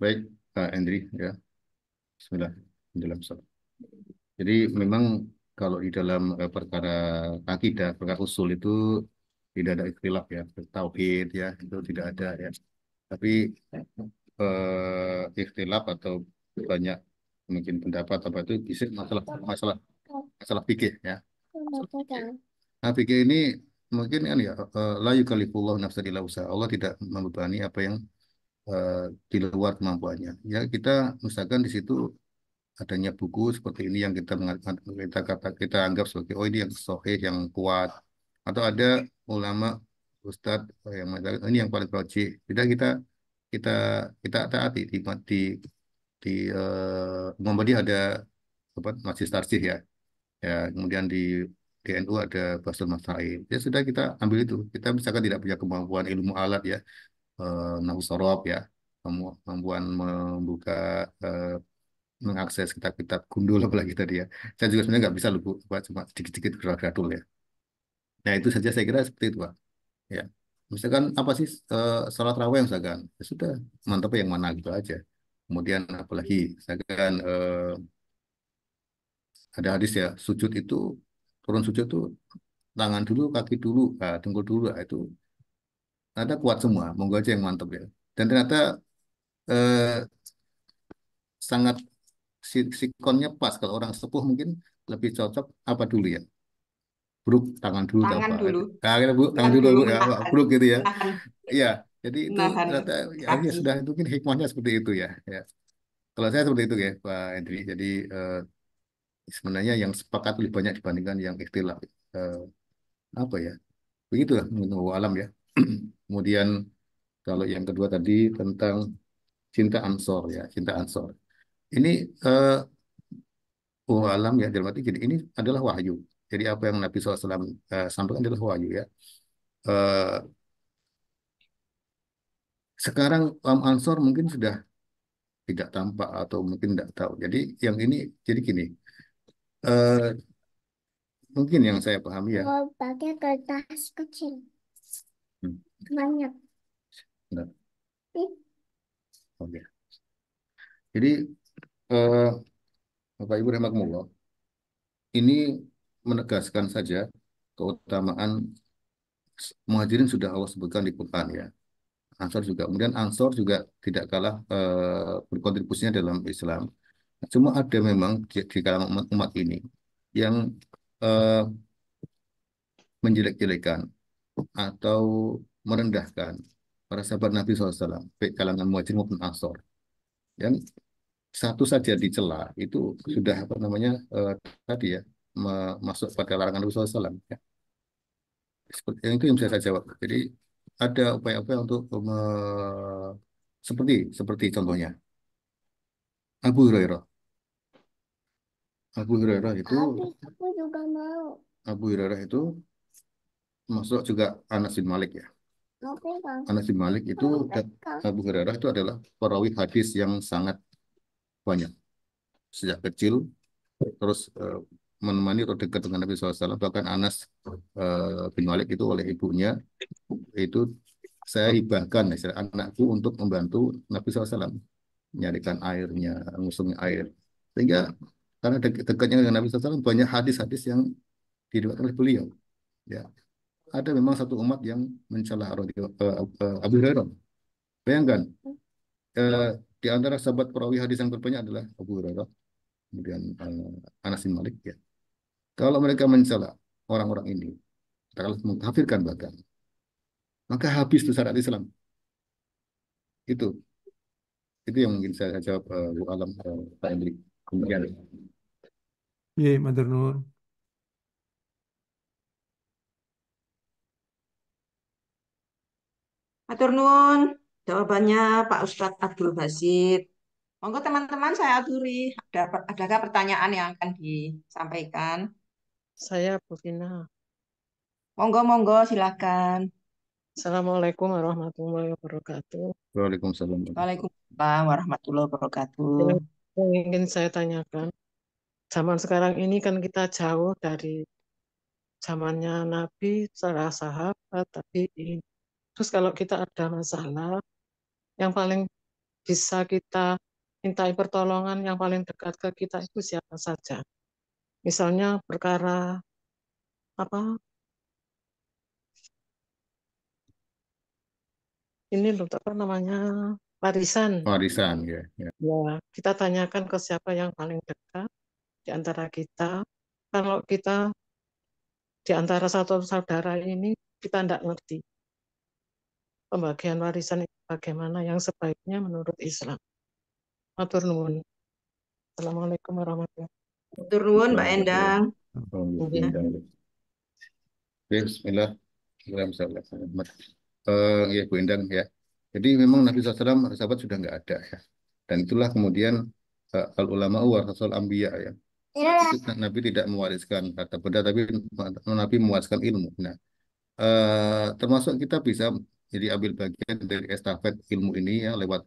Baik, Pak Andri, ya. Bismillah. Dalam sholat. Jadi memang kalau di dalam perkara akidah, perkara usul itu tidak ada ikhtilaf ya, tauhid ya, itu tidak ada ya. Tapi ikhtilaf atau banyak mungkin pendapat apa itu bisa masalah masalah masalah fikih ya. Masalah fikih. Nah, fikih ini mungkin kan ya la yukallifullahu nafsan illa wus'aha. Allah tidak membebani apa yang eh, di luar kemampuannya. Ya kita misalkan di situ adanya buku seperti ini yang kita anggap sebagai oh ini yang sahih yang kuat atau ada ulama ustadz yang mengatakan ini yang paling rajih tidak kita kita taati di Muhammadiyah ada apa majelis tarjih ya ya kemudian di NU ada Basul Masail ya sudah kita ambil itu kita misalkan tidak punya kemampuan ilmu alat ya nahwu sorob ya kemampuan membuka eh, mengakses kitab-kitab gundul apalagi tadi ya. Saya juga sebenarnya nggak bisa lupa buat cuma sedikit-sedikit gradul ya. Nah itu saja saya kira seperti itu Pak. Ya. Misalkan apa sih sholat raweh misalkan, ya sudah mantap yang mana gitu aja. Kemudian apalagi misalkan ada hadis ya sujud itu turun sujud itu tangan dulu kaki dulu dengkul dulu itu ada kuat semua. Monggo aja yang mantap ya. Dan ternyata eh, sangat sikonnya pas kalau orang sepuh mungkin lebih cocok apa dulu ya bruk tangan dulu atau Tangan apa dulu, nah kita bruk tangan tangan dulu dulu ya menahan, bruk gitu ya menahan, iya jadi itu menahan ternyata ya, ya kaki. sudah itu mungkin hikmahnya seperti itu ya ya kalau saya seperti itu ya Pak Hendri jadi sebenarnya yang sepakat lebih banyak dibandingkan yang ikhtilaf Eh, apa ya begitulah menurut alam ya kemudian kalau yang kedua tadi tentang cinta ansor ya cinta ansor ini eh, alam ya dalam arti gini ini adalah wahyu jadi apa yang Nabi SAW sampaikan adalah wahyu ya Eh, sekarang Ansor mungkin sudah tidak tampak atau mungkin tidak tahu. Jadi yang ini jadi gini, eh, mungkin yang saya pahami ya. Kalau pakai kertas kecil. Hmm, banyak. Enggak. Oke. Jadi eh, Bapak Ibu rahimakumullah, ini menegaskan saja keutamaan muhajirin sudah Allah sebutkan di Quran ya. Ansor juga. Kemudian Ansor juga tidak kalah berkontribusinya dalam Islam. Cuma ada memang di kalangan umat ini yang eh, menjelek-jelekan atau merendahkan para sahabat Nabi SAW, baik kalangan Muhajir maupun Ansor. Dan satu saja dicela itu sudah apa namanya tadi ya masuk pada larangan Nabi SAW. Ya. Yang itu yang bisa saya jawab. Jadi ada upaya-upaya untuk seperti seperti contohnya Abu Hurairah. Abu Hurairah itu Aku juga mau. Abu Hurairah itu masuk juga Anas bin Malik ya. Mau pegang. Anas bin Malik itu Abu Hurairah itu adalah perawi hadis yang sangat banyak sejak kecil terus menemani atau dekat dengan Nabi SAW. Bahkan Anas bin Malik itu oleh ibunya itu saya hibahkan istilah anakku untuk membantu Nabi SAW menyarikan airnya, ngusungnya air. Sehingga karena dekatnya dengan Nabi SAW banyak hadis-hadis yang diriwayatkan oleh beliau. Ya, ada memang satu umat yang mencela Abu Hurairah. Bayangkan eh, di antara sahabat perawi hadis yang terbanyak adalah Abu Hurairah, kemudian Anas bin Malik. Ya, kalau mereka mencela orang-orang ini, kalau mengkafirkan bahkan, maka habis tuh syariat Islam. Itu itu yang mungkin saya jawab Bu Alam, Pak Hendrik. Kemudian Iya, matur nuwun. Matur nuwun. Jawabannya Pak Ustadz Abdul Basit. Monggo teman-teman saya aturi. Adakah pertanyaan yang akan disampaikan? Saya Bu Vina. Monggo, silakan. Assalamualaikum warahmatullahi wabarakatuh. Waalaikumsalam. Waalaikumsalam warahmatullahi wabarakatuh. Yang ingin saya tanyakan, zaman sekarang ini kan kita jauh dari zamannya Nabi, para sahabat, tapi terus kalau kita ada masalah, yang paling bisa kita mintai pertolongan, yang paling dekat ke kita itu siapa saja. Misalnya perkara apa? Ini loh, apa namanya? Warisan. Warisan ya. Ya. Ya, kita tanyakan ke siapa yang paling dekat di antara kita. Kalau kita di antara satu saudara ini, kita tidak ngerti pembagian warisan itu bagaimana yang sebaiknya menurut Islam. Matur nuwun. Assalamualaikum warahmatullahi wabarakatuh. Matur nuwun Mbak Endang. Bismillah. Ya Bu Endang ya. Jadi memang Nabi SAW sahabat sudah nggak ada ya. Dan itulah kemudian al ulama warasatul anbiya ya. Nabi tidak mewariskan harta benda tapi Nabi mewariskan ilmu. Nah, termasuk kita bisa jadi ambil bagian dari estafet ilmu ini ya lewat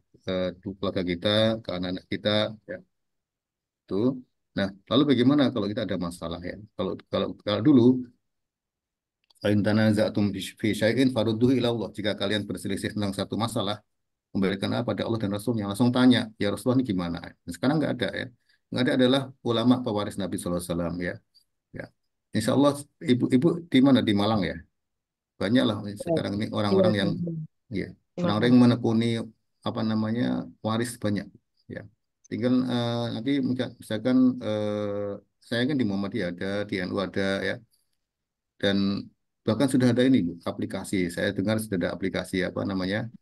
keluarga kita, ke anak-anak kita ya. Itu. Nah, lalu bagaimana kalau kita ada masalah ya? Kalau dulu in tanaza'tum fi syai'in farudduhu ila Allah. Jika kalian berselisih tentang satu masalah, kembalikanlah pada Allah dan Rasulnya. Langsung tanya, ya Rasulullah ini gimana? Nah, sekarang nggak ada ya. Nggak ada adalah ulama pewaris Nabi SAW ya. Ya. Insya Allah ibu-ibu di mana di Malang ya. Banyak lah sekarang ini orang-orang yang ya, orang-orang yang menekuni apa namanya waris banyak ya. Tinggal nanti misalkan saya kan di Muhammadiyah ada, di NU ada ya. Dan bahkan sudah ada ini Bu, aplikasi. Saya dengar sudah ada aplikasi apa namanya?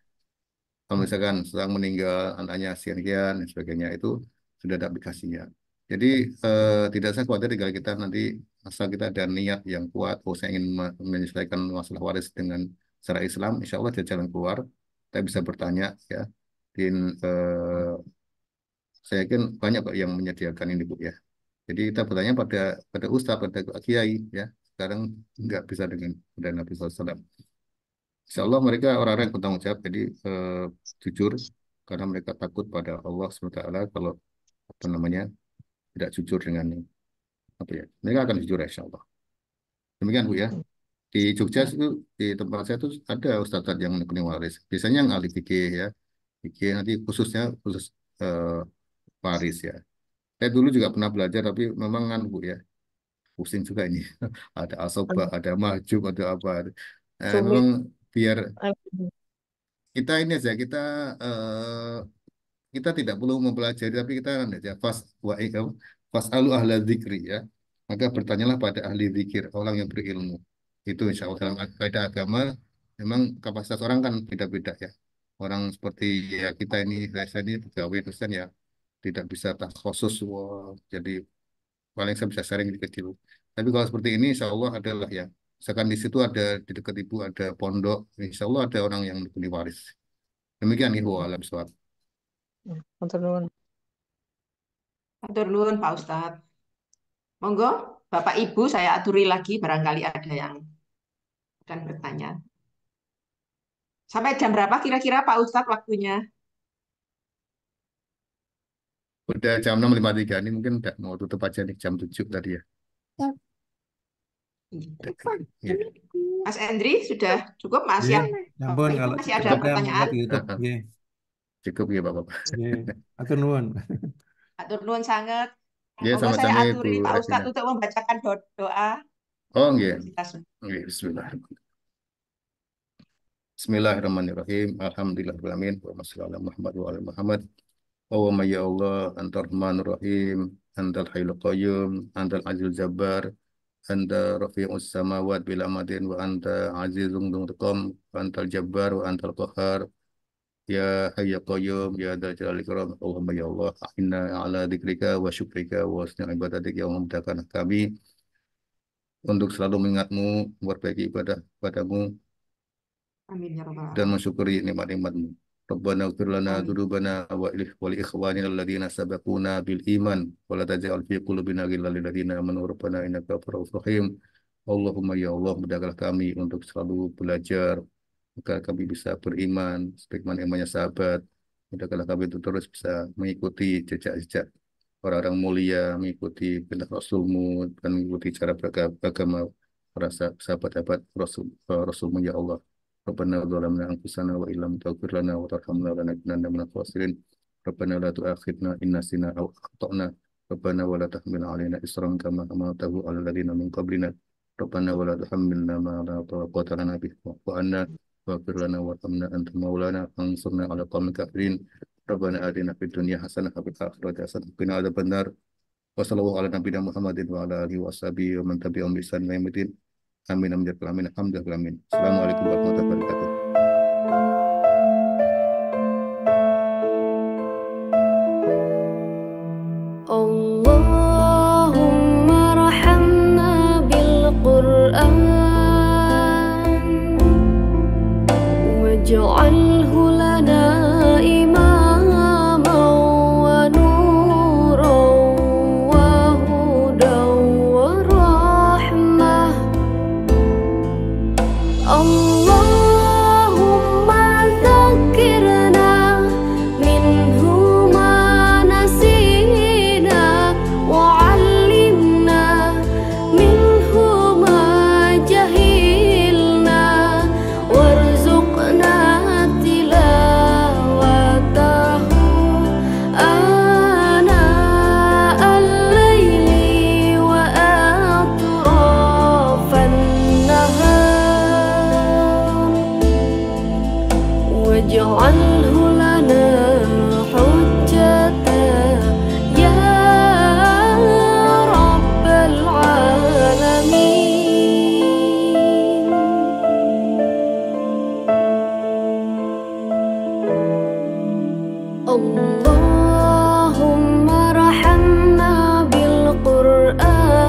Kalau misalkan sedang meninggal anaknya sekian dan sebagainya itu sudah ada aplikasinya. Jadi tidak usah khawatir kalau kita nanti asal kita ada niat yang kuat, oh saya ingin menyelesaikan masalah waris dengan secara Islam, insya Allah ada jalan keluar. Kita bisa bertanya ya. Dan saya yakin banyak kok yang menyediakan ini Bu ya. Jadi kita bertanya pada ustaz, pada kiai ya. Sekarang nggak bisa dengan Nabi SAW. Insya Allah mereka orang-orang yang bertanggung jawab, jadi jujur karena mereka takut pada Allah SWT kalau apa namanya tidak jujur dengan apa ya, mereka akan jujur insya Allah. Demikian Bu ya. Di Jogja itu di tempat saya itu ada ustadz yang menekuni waris. Biasanya yang ahli fikih ya, fikih nanti khusus waris ya. Saya dulu juga pernah belajar tapi memang kan Bu ya pusing juga ini. Ada asobah, ada mahjub, ada apa. Sulit. Memang biar kita ini aja kita tidak perlu mempelajari tapi kita aja fas alu ahla dzikri ya maka bertanyalah pada ahli zikir orang yang berilmu itu insya Allah dalam kaidah agama memang kapasitas orang kan beda-beda ya orang seperti ya kita ini saya ini pegawai dosen ya tidak bisa khusus. Wah, jadi paling saya bisa sharing dikit dulu. Tapi kalau seperti ini, insya Allah adalah ya. Misalkan di situ ada di dekat ibu ada pondok, insya Allah ada orang yang punya waris. Demikian ibu alam soal. Matur nuwun. Matur nuwun Pak Ustadz. Monggo, Bapak Ibu saya aturi lagi barangkali ada yang akan bertanya. Sampai jam berapa kira-kira Pak Ustadz waktunya? Udah jam 6.53 ini mungkin udah mau tutup aja nih jam 7 tadi ya. Ya. Mas Endri sudah cukup Mas ya? Ya ampun, Bapak Ibu kalau masih ada ada pertanyaan? di YouTube. Nggih. Cukup ya Bapak. Nggih. Atur nuwun. Atur nuwun sangat. Ya, Monggo saya sama-sama aturi Ibu Pak Ustadz Regina. untuk membacakan doa. Oh, nggih. Kita semua. Nggih, Bismillahirrahmanirrahim. Alhamdulillahirrahmanirrahim. Wa sallallahu ala Muhammad wa ala Muhammad. Allahumma ya Allah, antar rahmanur rahim, antal hayyul qayyum, antal azizul jabbar, anta rafi'us samawat bila amadin, wa anta azizun dzuntiqam, wa antal jabbar, wa antal qahhar. Ya hayya qayyum, ya dzal jalali ikram. Allahumma ya Allah, inna ala dzikrika wa syukrika wa husni ibadatik ya memudahkan kami untuk selalu mengingatmu, memperbaiki ibadah padamu, Amin ya rabbal dan alamin. mensyukuri nikmat-nikmatmu. Rabbana ighfir lana Amin. dzunubana wa li ikhwanina alladziina sabaquna bil iman wa la taj'al fi qulubina ghillan lil ladziina amanu rabbana innaka ghafurur rahim. Allahumma ya Allah, mudahkanlah kami untuk selalu belajar agar kami bisa beriman sebagaimana imannya sahabat. Mudahkanlah kami untuk terus bisa mengikuti jejak-jejak orang-orang mulia, mengikuti perintah Rasulmu dan mengikuti cara beragama para sahabat-sahabat Rasulmu ya Allah. Rabbana zalamna anfusana wa illam taghfir lana wa tarhamna lanakunanna minal khasirin. Rabbana la tu'akhidna in nasina aw akhtana. Rabbana wa la tahmil 'alaina isran kama hamaltahu 'alal ladzina min qablina. Rabbana wa la tuhammilna ma la taqata lana bihi wa'fu 'anna waghfir lana warhamna anta maulana fansurna 'alal qaumil kafirin. Rabbana atina fid dunya hasanah wa fil akhirati hasanah wa qina adzabannar. Wa sallallahu ala nabiyyina Muhammadin wa ala alihi washabihi wa man tabi'ahum bi ihsan ila yaumil amin amin ya rabbal alamin. Alhamdulillah amin. Assalamualaikum warahmatullahi wabarakatuh. Allahumma rahamna bil Qur'an waj'alhu lana imaman wa nuran wa hudan wa rahmah. Allahumma dzakkirna minhu ma nasina wa 'allimna minhu ma jahilna warzuqna tilawatahu ana al-laili wa atrafan nahar waj'alhu lana hujjatan ya rabbal alamin. Allahumma rahamna bil Qur'an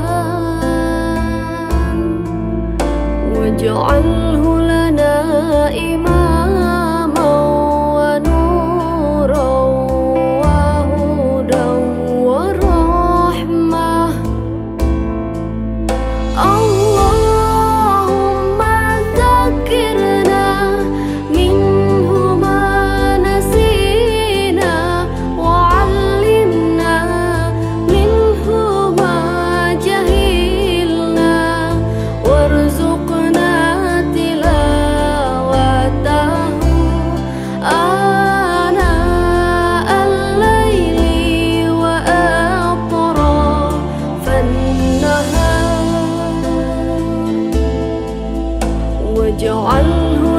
waj'alhu lana imaman wa nuran wa hudan wa rahmah. Allahumma dzakkirna minhu ma nasina wa 'allimna minhu ma jahilna warzuqna tilawatahu ana al-laili wa atrafan nahar waj'alhu